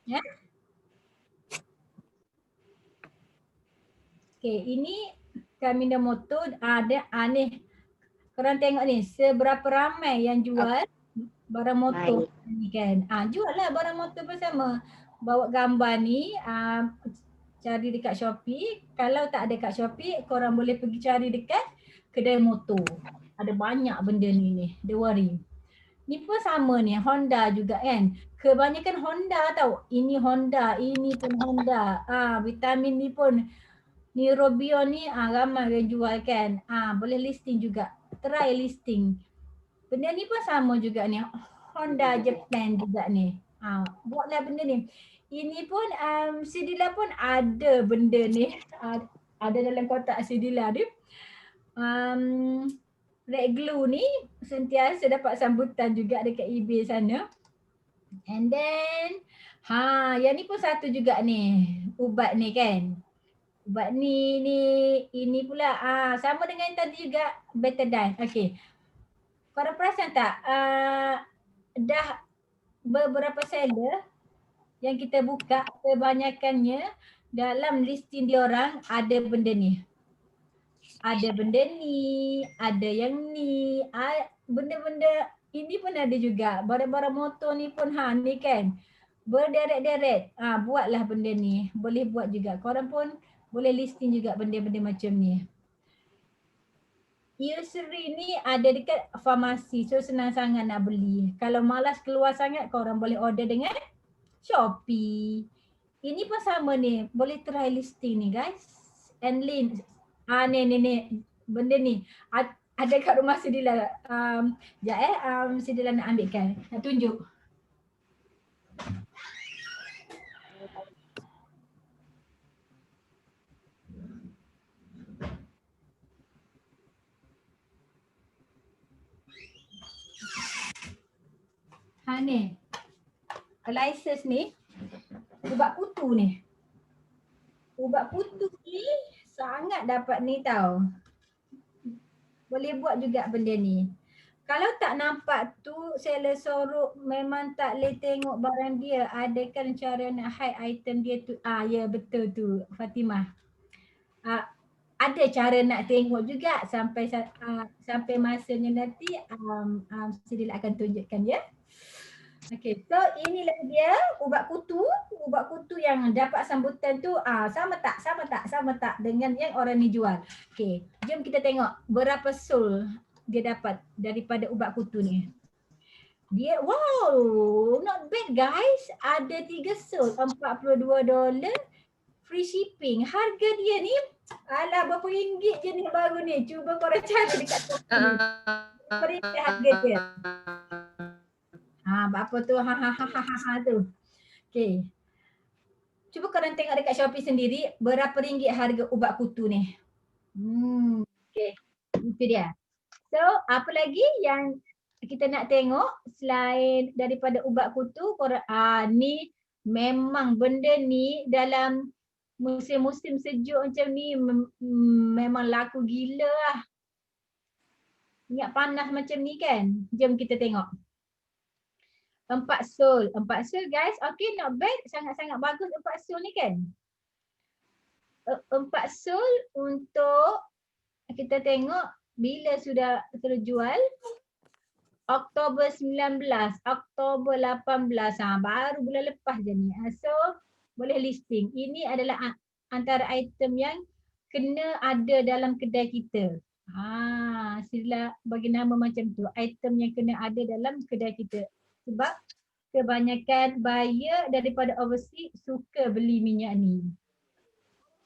Ya? Okay, ini Kaminamoto ada ni. Korang tengok ni, seberapa ramai yang jual barang motor ni kan. Jual lah barang motor bersama. Bawa gambar ni, cari dekat Shopee. Kalau tak ada kat Shopee, korang boleh pergi cari dekat kedai motor. Ada banyak benda ni, don't worry. Ni pun sama ni, Honda juga kan. Kebanyakan Honda tau. Ini Honda, ini pun Honda. Vitamin ni pun Neurobion ni ramai yang jual kan. Boleh listing juga. Try listing. Benda ni pun sama juga ni. Honda Japan juga ni. Buatlah benda ni. Ini pun si Dila pun ada benda ni. Ada dalam kotak si Dila ni. Red glue ni sentiasa dapat sambutan juga dekat eBay sana. And then yang ni pun satu juga ni. Ubat ni kan. Ubat ni ini pula sama dengan yang tadi juga, Betadine. Okey. Korang perasan tak? Dah beberapa seller yang kita buka, kebanyakannya dalam listing diorang ada benda ni. Ada benda ni, ada yang ni, benda-benda ini pun ada juga. Barang-barang motor ni pun ni kan. Berderet-deret. Buatlah benda ni. Boleh buat juga. Korang pun boleh listing juga benda-benda macam ni. Eucerin ni ada dekat farmasi, so senang sangat nak beli. Kalau malas keluar sangat, korang boleh order dengan Shopee. Ini pun sama ni, boleh try listing ni guys. And link, ni, benda ni. Ada kat rumah si Dila. Sekejap si Dila nak ambilkan, nak tunjuk. Ni. Lysis ni. Ubat kutu ni. Ubat kutu ni sangat dapat ni tau. Boleh buat juga benda ni. Kalau tak nampak tu, seller sorok memang tak boleh tengok barang dia. Adakah cara nak hide item dia tu? Ya betul tu Fatimah. Ada cara nak tengok juga sampai masanya nanti Sidil akan tunjukkan ya. Okay, so inilah dia ubat kutu yang dapat sambutan tu sama tak dengan yang orang ni jual. Okay, jom kita tengok berapa sol dia dapat daripada ubat kutu ni. Dia wow, not bad guys. Ada 3 sol, $42, free shipping. Harga dia ni berapa ringgit je ni baru ni. Cuba korang cari dekat Shopee. Berapa harga dia? Apa tu? Tu. Okay. Cuba korang tengok dekat Shopee sendiri berapa ringgit harga ubat kutu ni. Okay. Itu dia. So, apa lagi yang kita nak tengok selain daripada ubat kutu? Ni memang benda ni dalam musim-musim sejuk macam ni memang laku gila lah. Ingat panas macam ni kan? Jom kita tengok. 4 sol guys. Okay, not bad. Sangat-sangat bagus 4 sol ni kan. 4 sol untuk kita tengok bila sudah terjual. Oktober 19, Oktober 18. Baru bulan lepas je ni. So, boleh listing. Ini adalah antara item yang kena ada dalam kedai kita. Sila bagi nama macam tu. Item yang kena ada dalam kedai kita. Sebab kebanyakan buyer daripada overseas suka beli minyak ni.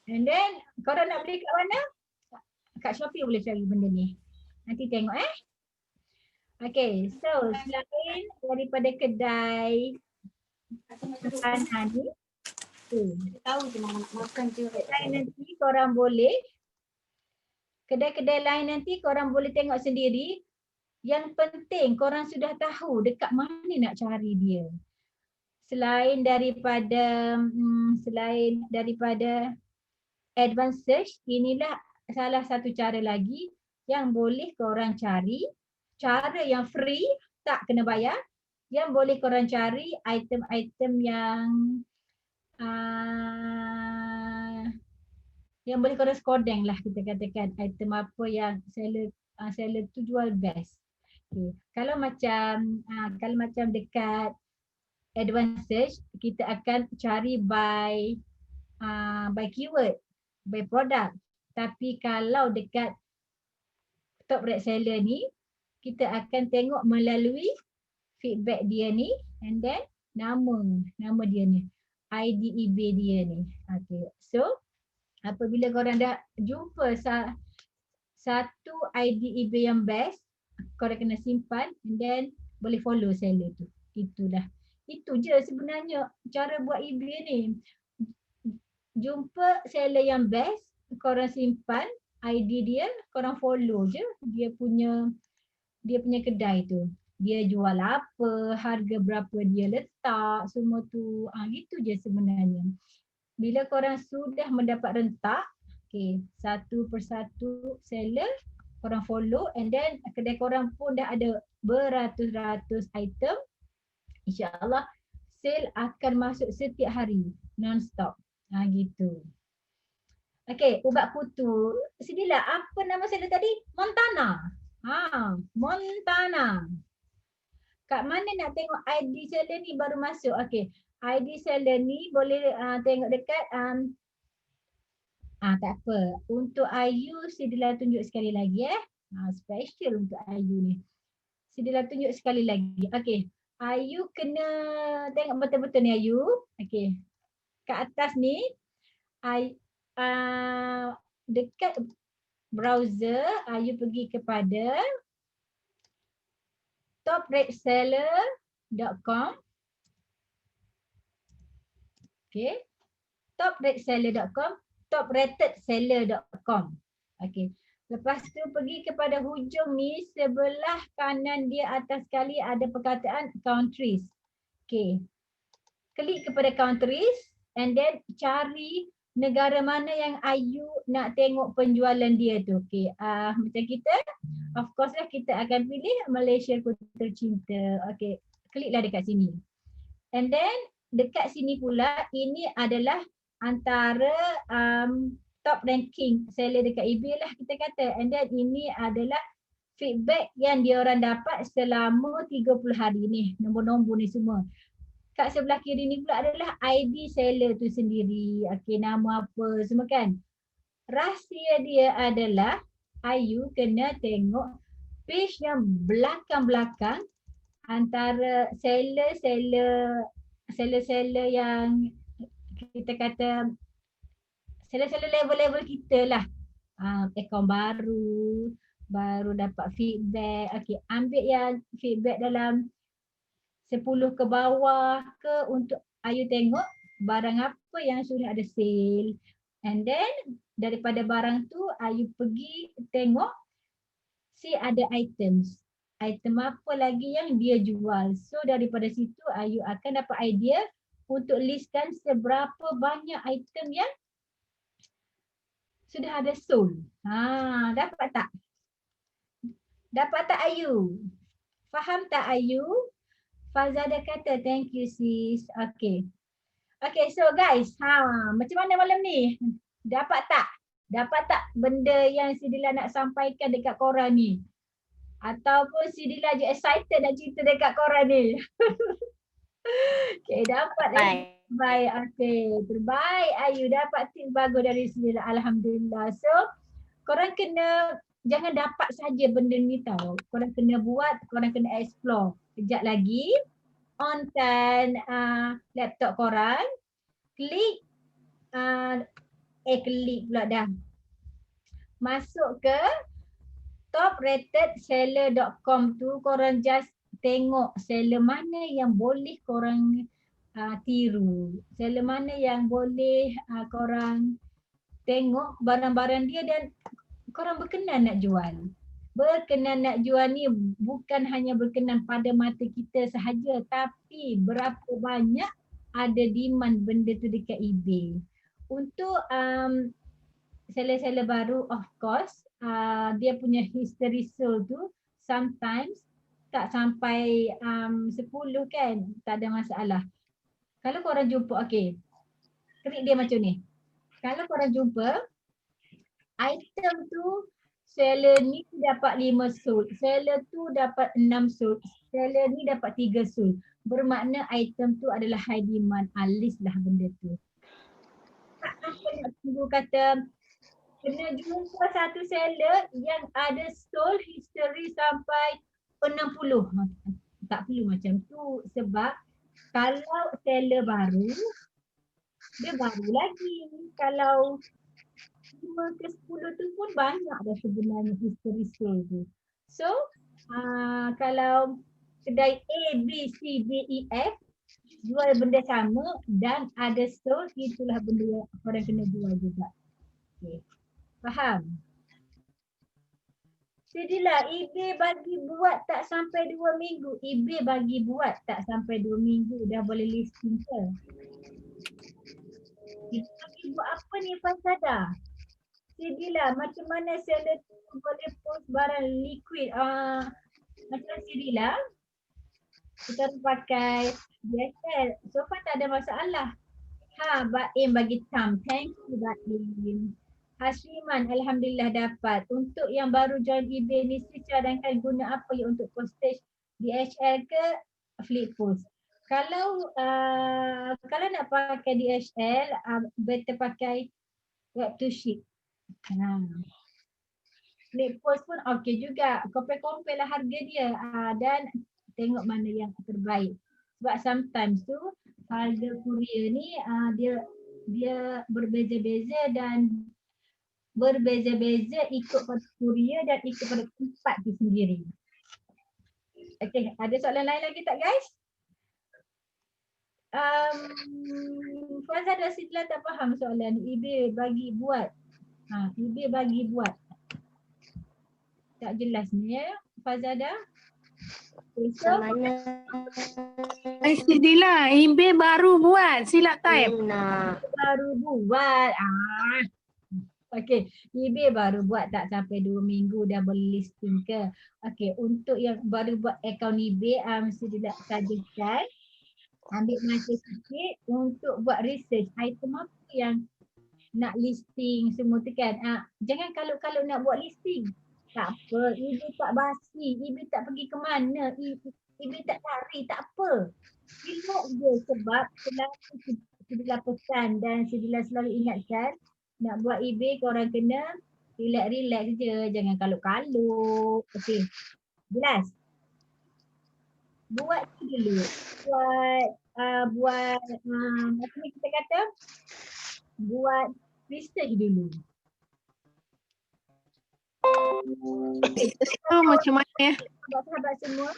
And then korang nak beli kat mana? Kat Shopee boleh cari benda ni. Nanti tengok Okay, so selain daripada kedai makanan ni, Tahu je mama nak makan je. nanti korang boleh, kedai-kedai lain nanti korang boleh tengok sendiri. Yang penting korang sudah tahu dekat mana nak cari dia. Selain daripada advanced search, inilah salah satu cara lagi yang boleh korang cari, cara yang free, tak kena bayar, yang boleh korang cari item-item yang boleh korang skodeng lah, kita katakan item apa yang seller tu jual best. Okay. Kalau macam dekat advanced search, kita akan cari by keyword, by product. Tapi kalau dekat top rate seller ni, kita akan tengok melalui feedback dia ni, and then nama dia ni, ID eBay dia ni. Okay. So apabila korang dah jumpa satu ID eBay yang best, korang kena simpan and then boleh follow seller tu. Itu je sebenarnya cara buat eBay ni. Jumpa seller yang best, korang simpan ID dia, korang follow je dia punya kedai tu. Dia jual apa, harga berapa dia letak, semua tu. Gitu je sebenarnya. Bila korang sudah mendapat rentak, satu persatu seller korang follow, and then kedai korang pun dah ada beratus-ratus item, insya-Allah sale akan masuk setiap hari non-stop. Gitu. Ubat kutu. Sinilah, apa nama seller tadi? Montana. Montana. Kat mana nak tengok ID seller ni baru masuk? ID seller ni boleh tengok dekat tak apa. Untuk Ayu, Sidilah tunjuk sekali lagi special untuk Ayu ni. Sidilah tunjuk sekali lagi. Ayu kena tengok betul-betul ni Ayu. Kat atas ni dekat browser, Ayu pergi kepada toprateseller.com. Toprateseller.com, topratedseller.com. Lepas tu pergi kepada hujung ni, sebelah kanan dia atas sekali ada perkataan countries. Klik kepada countries and then cari negara mana yang Ayu nak tengok penjualan dia tu. Macam kita, of course lah kita akan pilih Malaysia ku tercinta. Kliklah dekat sini. And then dekat sini pula, ini adalah antara top ranking seller dekat eBay lah kita kata. And then ini adalah feedback yang diorang dapat selama 30 hari ni. Nombor-nombor ni semua. Kat sebelah kiri ni pula adalah ID seller tu sendiri. Nama apa semua kan. Rahsia dia adalah Ayu kena tengok page yang belakang-belakang antara seller-seller yang kita kata seller-seller level-level kita lah. Akaun baru dapat feedback. Ambil yang feedback dalam 10 ke bawah ke untuk Ayu tengok barang apa yang sudah ada sale. And then daripada barang tu Ayu pergi tengok ada items. Item apa lagi yang dia jual. So daripada situ Ayu akan dapat idea untuk listkan seberapa banyak item yang sudah ada sold. Dapat tak? Dapat tak Ayu? Faham tak Ayu? Fazada kata thank you sis. So guys, macam mana malam ni? Dapat tak? Dapat tak benda yang Sidilah nak sampaikan dekat korang ni? Ataupun Sidilah je excited nak cerita dekat korang ni? Dapat baik. Terbaik Ayu, dapat tips bagus dari Sidilah. Alhamdulillah. So korang jangan dapat saja benda ni tau. Korang kena buat, korang kena explore. Kejap lagi, onkan laptop korang, klik klik pula dah. Masuk ke toprated.seller.com tu, korang just tengok seller mana yang boleh korang tiru. Seller mana yang boleh korang tengok barang-barang dia dan korang berkenan nak jual. Berkenan nak jual ni bukan hanya berkenan pada mata kita sahaja, tapi berapa banyak ada demand benda tu dekat eBay. Untuk seller-seller baru, of course, dia punya history sold tu sometimes tak sampai 10 kan, tak ada masalah. Kalau korang jumpa, okay, trik dia macam ni. Kalau korang jumpa item tu, seller ni dapat 5 sold, seller tu dapat 6 sold, seller ni dapat 3 sold. Bermakna item tu adalah high demand, list lah benda tu. Apa nak tunggu kata kena jumpa satu seller yang ada sold history sampai 60. Tak perlu macam tu, sebab kalau seller baru, dia baru lagi. Kalau 5 ke 10 tu pun banyak dah sebenarnya history sold tu. So, kalau kedai A, B, C, D, E, F jual benda sama dan ada sold, itulah benda yang korang kena jual juga. Okay. Faham? Jadilah eBay bagi buat tak sampai 2 minggu. eBay bagi buat tak sampai 2 minggu dah boleh listing ke? Kita bagi buat apa ni Fasada? Jadilah macam mana seller tu boleh post barang liquid. Macam Sirila, kita pakai DSL. So far tak ada masalah. Baim bagi Tam. Thank you Baim. Hasriman, Alhamdulillah dapat. Untuk yang baru join eBay ni, cadangkan guna apa ya untuk postage DHL ke Flippost. Kalau nak pakai DHL, better pakai web to ship. Flippost pun okey juga. Compare lah harga dia dan tengok mana yang terbaik. Sebab sometimes tu harga courier ni dia berbeza-beza dan berbeza-beza ikut pada courier dan ikut pada tempat tu sendiri. Okey, ada soalan lain lagi tak guys? Fazal dan Sidla tak faham soalan eBay bagi buat. eBay bagi buat. Tak jelas ni ya, Fazada. Okay, so Mana? Sidila, eBay baru buat, silap type. baru buat. Okey, eBay baru buat tak sampai 2 minggu dah boleh listing ke? Okey, untuk yang baru buat akaun eBay, mesti sajakan ambil masa sikit untuk buat research item apa yang nak listing semua tu kan. Jangan kalau nak buat listing. Tak apa, eBay tak basi, eBay tak pergi ke mana, eBay tak cari, tak apa. Relax je sebab selalu Sidila pesan dan Sidila selalu ingatkan, nak buat eBay korang kena relax je, jangan kalut-kalut. Okey, jelas? Buat tu dulu. Buat apa ni kita kata? Buat research dulu. So macam mana ya? Sahabat-sahabat semua.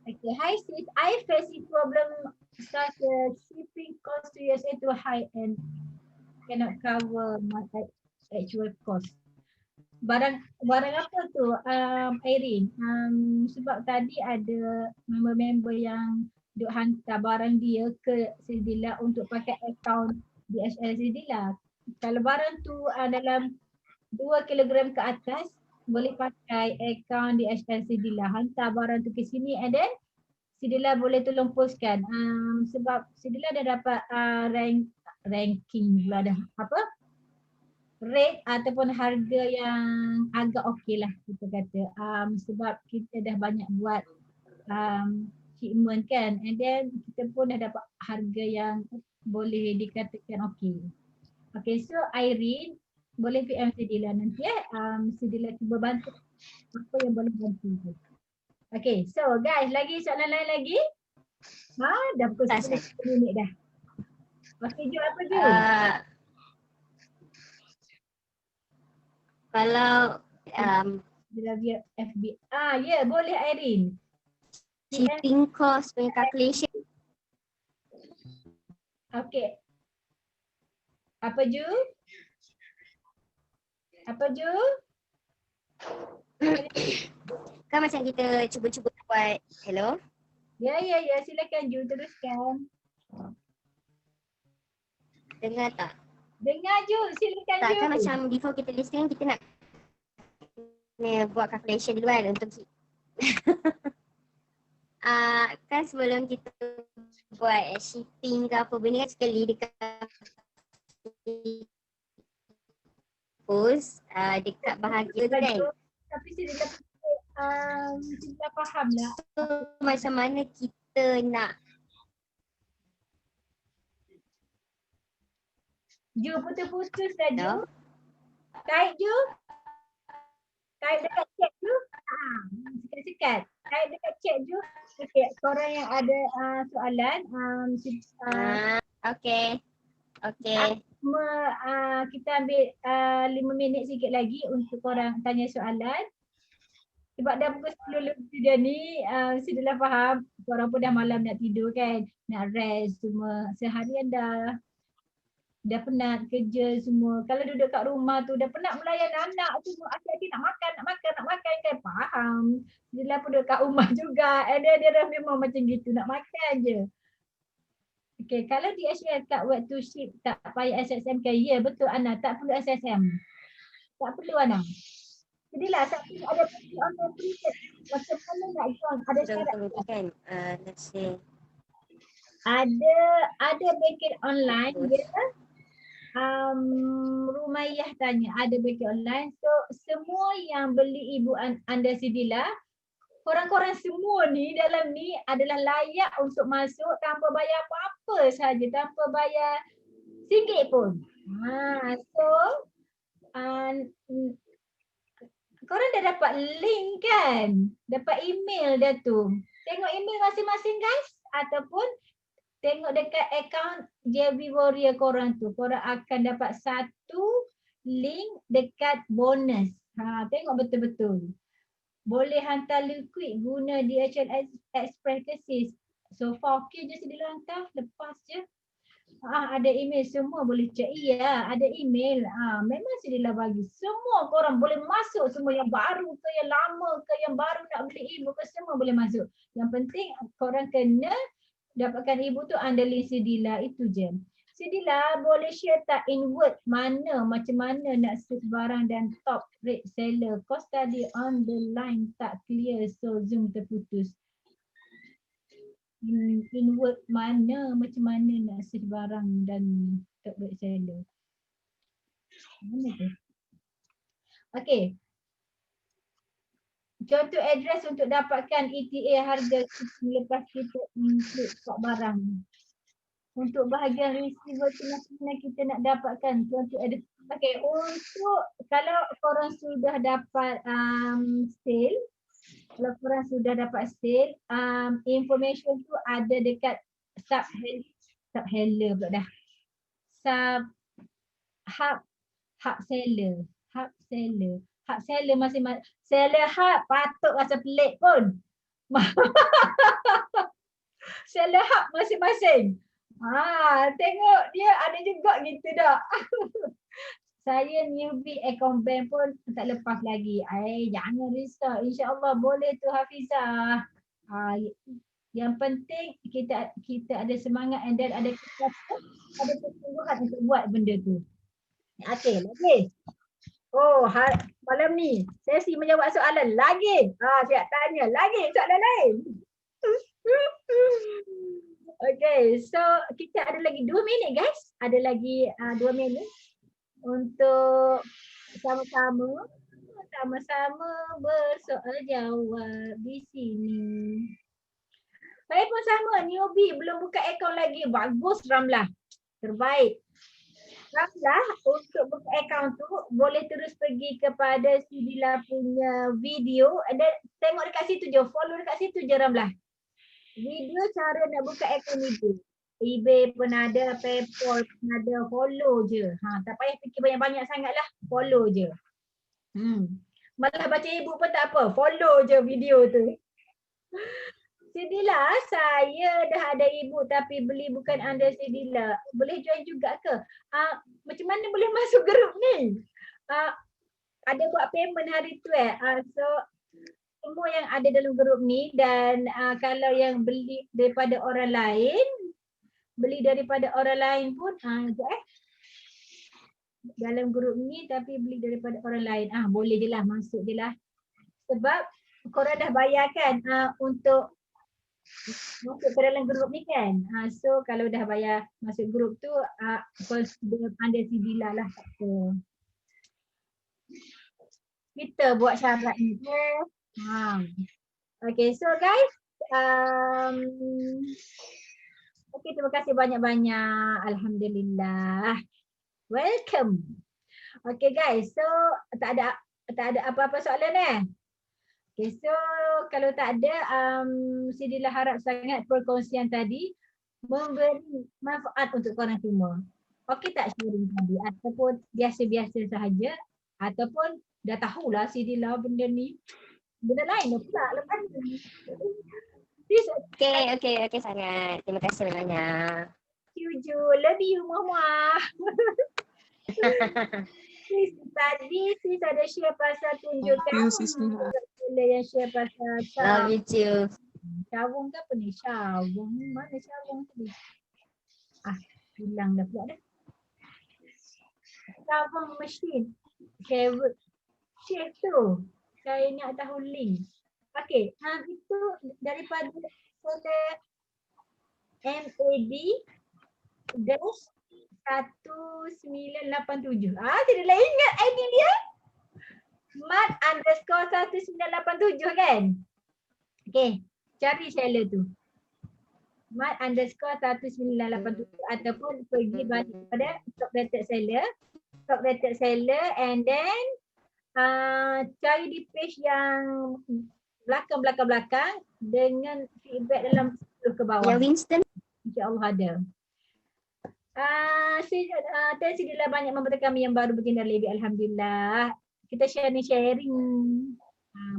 Okay, hi sis. I face problem such as shipping cost to USA too high and cannot cover my actual cost. Barang apa tu Irene? Sebab tadi ada member-member yang duk hantar barang dia ke Sidila untuk pakai akaun DHL Sidila. Kalau barang tu dalam 2 kilogram ke atas, boleh pakai akaun DHL Sidila. Hantar barang tu ke sini and then Sidila boleh tolong postkan. Sebab Sidila dah dapat ranking pula dah. Apa? Rate ataupun harga yang agak okey lah kita kata. Sebab kita dah banyak buat shipment kan. And then kita pun dah dapat harga yang boleh dikatakan okey. Okay, so Irene boleh PM Sidila nanti Sidila cuba bantu apa yang boleh bantu. Okay, so guys, lagi soalan lain lagi? Dah pukul 10 minit dah. Okey, Ju, apa Ju? Kalau Dia via FB. Ya, boleh Irene. shipping cost punya calculation. Okey. Apa Ju? Apa Ju? Kan macam kita cuba-cuba buat. Hello? Ya, silakan Ju, teruskan. Dengar tak? Dengar Ju, silakan Tak Ju. kan macam before kita listing kita nak kena buat calculation dulu kan untuk kan sebelum kita buat shipping ke apa benda kan sekali dekat post dekat bahagian tu kan. Tapi saya dah faham lah. So macam mana kita nak Ju, putus-putus dah Ju. no? Tarik Ju. Tarik dekat chat Ju. Sekat-sekat. Tarik dekat chat Ju. Okey, korang yang ada soalan. Okay. Okay. Kita ambil 5 minit sikit lagi untuk korang tanya soalan. Sebab dah pukul 10 lebih dah ni, mesti dah faham. Korang pun dah malam nak tidur kan. Nak rest semua. Seharian dah penat kerja semua. Kalau duduk kat rumah tu dah penat melayan anak semua. Asyik nak makan kan. Faham. Dia pun duduk kat rumah juga. Dia memang macam gitu. Nak makan je. Okay, kalau DHL kat web to ship tak payah SSM ke? Ya, betul Ana. Tak perlu SSM. Tak perlu Ana. Jadilah satu ada booking online preset. Macam mana nak join? Ada syarat kan? Let's say. Ada booking online dia. Rumaiyah tanya ada booking online. So semua yang beli ibu anda Sidila, korang-korang semua ni dalam ni adalah layak untuk masuk tanpa bayar apa-apa saja, tanpa bayar RM1 pun. So korang dah dapat link kan? Dapat email dah tu. Tengok email masing-masing guys ataupun tengok dekat akaun JB Warrior korang tu. Korang akan dapat satu link dekat bonus. Tengok betul-betul. Boleh hantar liquid guna DHL Express ke sis? So far okey je Sidila hantar. Lepas je. Ada email semua boleh check. Iya, ada email. Memang Sidila bagi. Semua korang boleh masuk. Semua yang baru ke yang lama ke yang baru nak beli ibu ke semua boleh masuk. Yang penting korang kena dapatkan ibu tu under link Sidila. Itu je. Sidila boleh share tak in word macam mana nak search barang dan top rate seller. Kau tadi on the line tak clear so Zoom terputus. In word macam mana nak search barang dan top rate seller. Mana tu? Okay. Contoh address untuk dapatkan ETA harga lepas kita include stok barang. Untuk bahagian receiver tu macam mana kita nak dapatkan contoh address. Okay, untuk kalau korang sudah dapat sale, kalau korang sudah dapat sale, information tu ada dekat subhandler pula dah. Hub seller masing-masing. Seller hub patut rasa pelik pun. Seller hub masing-masing. Tengok dia ada juga gitu dah. Saya newbie account bank pun tak lepas lagi. Jangan risau. InsyaAllah boleh tu Hafizah. Yang penting kita ada semangat and then ada kesungguhan untuk buat benda tu. Okey, lagi. Malam ni sesi menjawab soalan lagi. Siap tanya lagi soalan lain. Okay, so kita ada lagi 2 minit guys. Ada lagi 2 minit untuk sama-sama bersoal jawab di sini. Saya pun sama, newbie belum buka akaun lagi. Bagus Ramlah. Terbaik. Ramlah untuk buka akaun tu boleh terus pergi kepada Sidila punya video dan tengok dekat situ je, follow dekat situ je Ramlah. Video cara nak buka akaun itu. eBay pun ada, PayPal pun ada, follow je. Tak payah fikir banyak-banyak sangat lah, follow je. Malah baca e-book pun tak apa, follow je video tu. Sidila, saya dah ada e-book tapi beli bukan under Sidila. Boleh join juga ke? Macam mana boleh masuk grup ni? Ada buat payment hari tu so semua yang ada dalam grup ni dan kalau yang beli daripada orang lain pun dalam grup ni tapi beli daripada orang lain boleh je lah, masuk je lah. Sebab korang dah bayar kan untuk masuk ke dalam grup ni kan. So kalau dah bayar masuk grup tu consider under Sidila lah, tak apa. Kita buat syarat ni. Okay, so guys, okay, terima kasih banyak-banyak. Alhamdulillah. Welcome. Okay guys, so tak ada apa-apa soalan Okay, so kalau tak ada, Sidila harap sangat perkongsian tadi memberi manfaat untuk korang semua. Okey tak sharing tadi ataupun biasa-biasa sahaja ataupun dah tahulah Sidila benda ni. Benda lain dah pula lepas ni. Okay sangat. Terima kasih banyak. Tuju, love you mama. Tadi sis ada share pasal tunjukkan. Yang share pasal Love you too. Syawung ke apa ni? Syawung. Mana Syawung tadi? Hilang dah pula dah. Syawung machine. Share tu. Saya nak tahu link. Okay. Itu daripada folder MAD dash 1987. Tidak ingat ID dia. mat_1987 kan? Okay. Cari seller tu. mat_1987 ataupun pergi balik pada top rated seller and then cari di page yang belakang dengan feedback dalam 10 ke bawah. Yang Winston. InsyaAllah ada. Sidila banyak membantu kami yang baru berjaya lebih. Alhamdulillah. Kita sharing.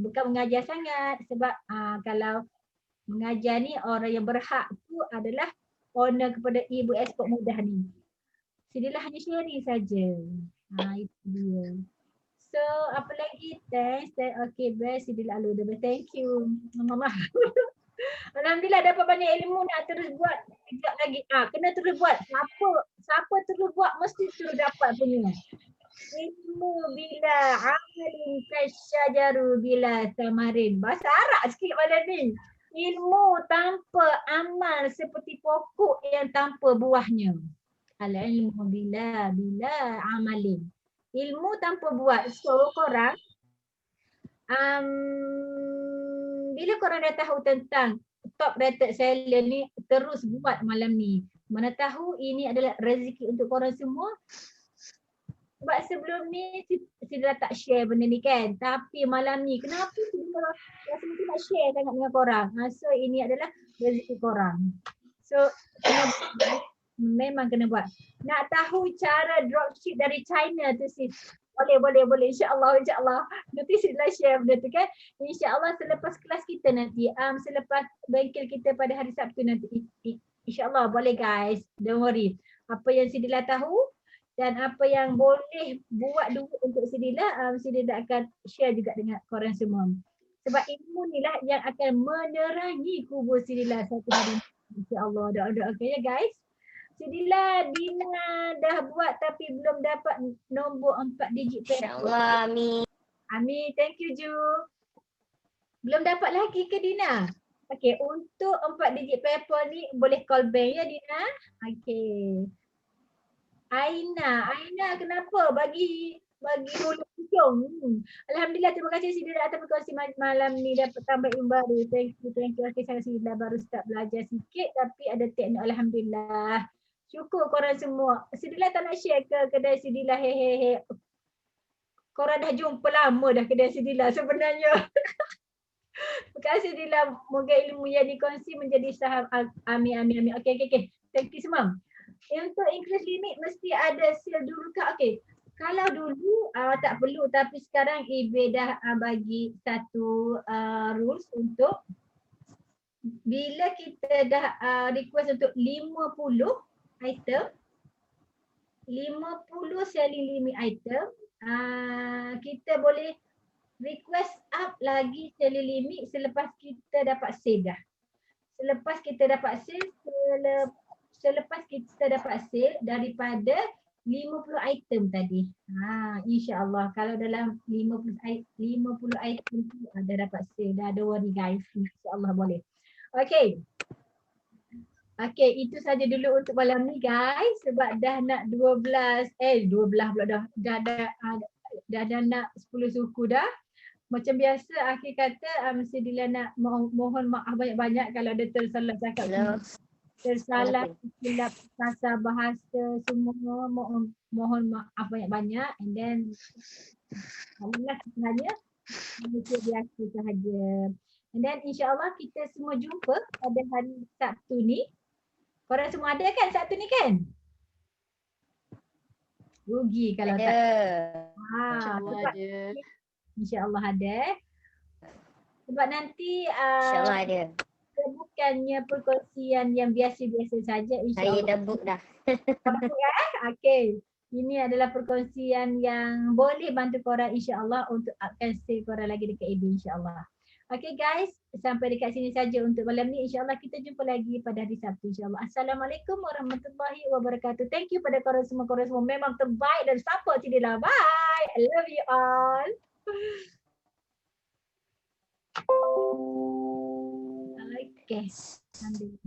Bukan mengajar sangat sebab kalau mengajar ni orang yang berhak tu adalah owner kepada Ibu Export Mudah ni. Sidila hanya sharing saja. Itu dia. So apa lagi? Thanks. Okay best Sidila Aludha. Thank you. Mama. Alhamdulillah dapat banyak ilmu, nak terus buat sekejap lagi. Kena terus buat. Siapa terus buat mesti terus dapat punya. Ilmu bila amalin kasyajaru bila tamarin. Bahasa Arab sikit malam ni. Ilmu tanpa amal seperti pokok yang tanpa buahnya. Al-ilmu bila amalin. Ilmu tanpa buat. So korang bila korang dah tahu tentang top rated seller ni, terus buat malam ni. Mana tahu ini adalah rezeki untuk korang semua. Sebab sebelum ni Sidila tak share benda ni kan. Tapi malam ni kenapa Sidila rasa mungkin nak share sangat dengan korang. So ini adalah rezeki korang. So memang kena buat. Nak tahu cara dropship dari China tu sis. Boleh. InsyaAllah. Nanti Sidila share benda tu kan. InsyaAllah selepas kelas kita nanti. Selepas bengkel kita pada hari Sabtu nanti. InsyaAllah boleh guys. Don't worry. Apa yang Sidila tahu dan apa yang boleh buat dulu untuk Sidila, Sidila akan share juga dengan korang semua. Sebab ilmu ni lah yang akan menerangi kubur Sidila satu hari. InsyaAllah. Doa-doa okay ya guys. Sidila, Dina dah buat tapi belum dapat nombor 4 digit PayPal. InsyaAllah, amin. Amin, thank you Ju. Belum dapat lagi ke Dina? Okay, untuk 4 digit PayPal ni boleh call bank ya Dina? Okay. Aina kenapa bagi bulu hujung? Alhamdulillah, terima kasih Sidila atas perkongsi malam ni, dapat tambah ilmu baru. Thank you. Okay, saya Sidila baru start belajar sikit tapi ada teknik. Alhamdulillah. Syukur korang semua. Sidila tak nak share ke kedai Sidila? Hehehe. Korang dah jumpa lama dah kedai Sidila sebenarnya. Terima kasih Sidila. Moga ilmu yang dikongsi menjadi saham. Amin. Okay. Thank you semua. Untuk increase limit mesti ada sale dulu ke? Okay. Kalau dulu tak perlu, tapi sekarang eBay dah bagi satu rules untuk bila kita dah request untuk 50 item, 50 selling limit item, kita boleh request up lagi selling limit selepas kita dapat sale dah. Selepas kita dapat sale daripada 50 item tadi. InsyaAllah kalau dalam 50 item tu ada dapat sale, dah ada worry guys. InsyaAllah boleh. Okay. Okay, itu saja dulu untuk malam ni guys. Sebab dah nak 12 pula dah nak 10 suku dah. Macam biasa akhir kata mesti Dila nak mohon maaf banyak-banyak kalau ada tersalah cakap. Tersalah silap bahasa bahasa semua, mohon maaf banyak-banyak. And then alhamdulillah sebenarnya itu biasa sahaja. And then insyaAllah kita semua jumpa pada hari Sabtu ni. Korang semua ada kan Sabtu ni kan? Rugi kalau tak. InsyaAllah ada. InsyaAllah ada. Sebab nanti InsyaAllah ada. bukannya perkongsian yang biasa-biasa saja, Saya insyaAllah. dah book dah. Okay. Ini adalah perkongsian yang boleh bantu korang insyaAllah untuk upkan sale korang lagi dekat AB insyaAllah. Okay guys, sampai dekat sini saja untuk malam ni. InsyaAllah kita jumpa lagi pada hari Sabtu insyaAllah. Assalamualaikum warahmatullahi wabarakatuh. Thank you pada korang semua memang terbaik dan support Cik Dila. Bye. I love you all. Okay. Ambil.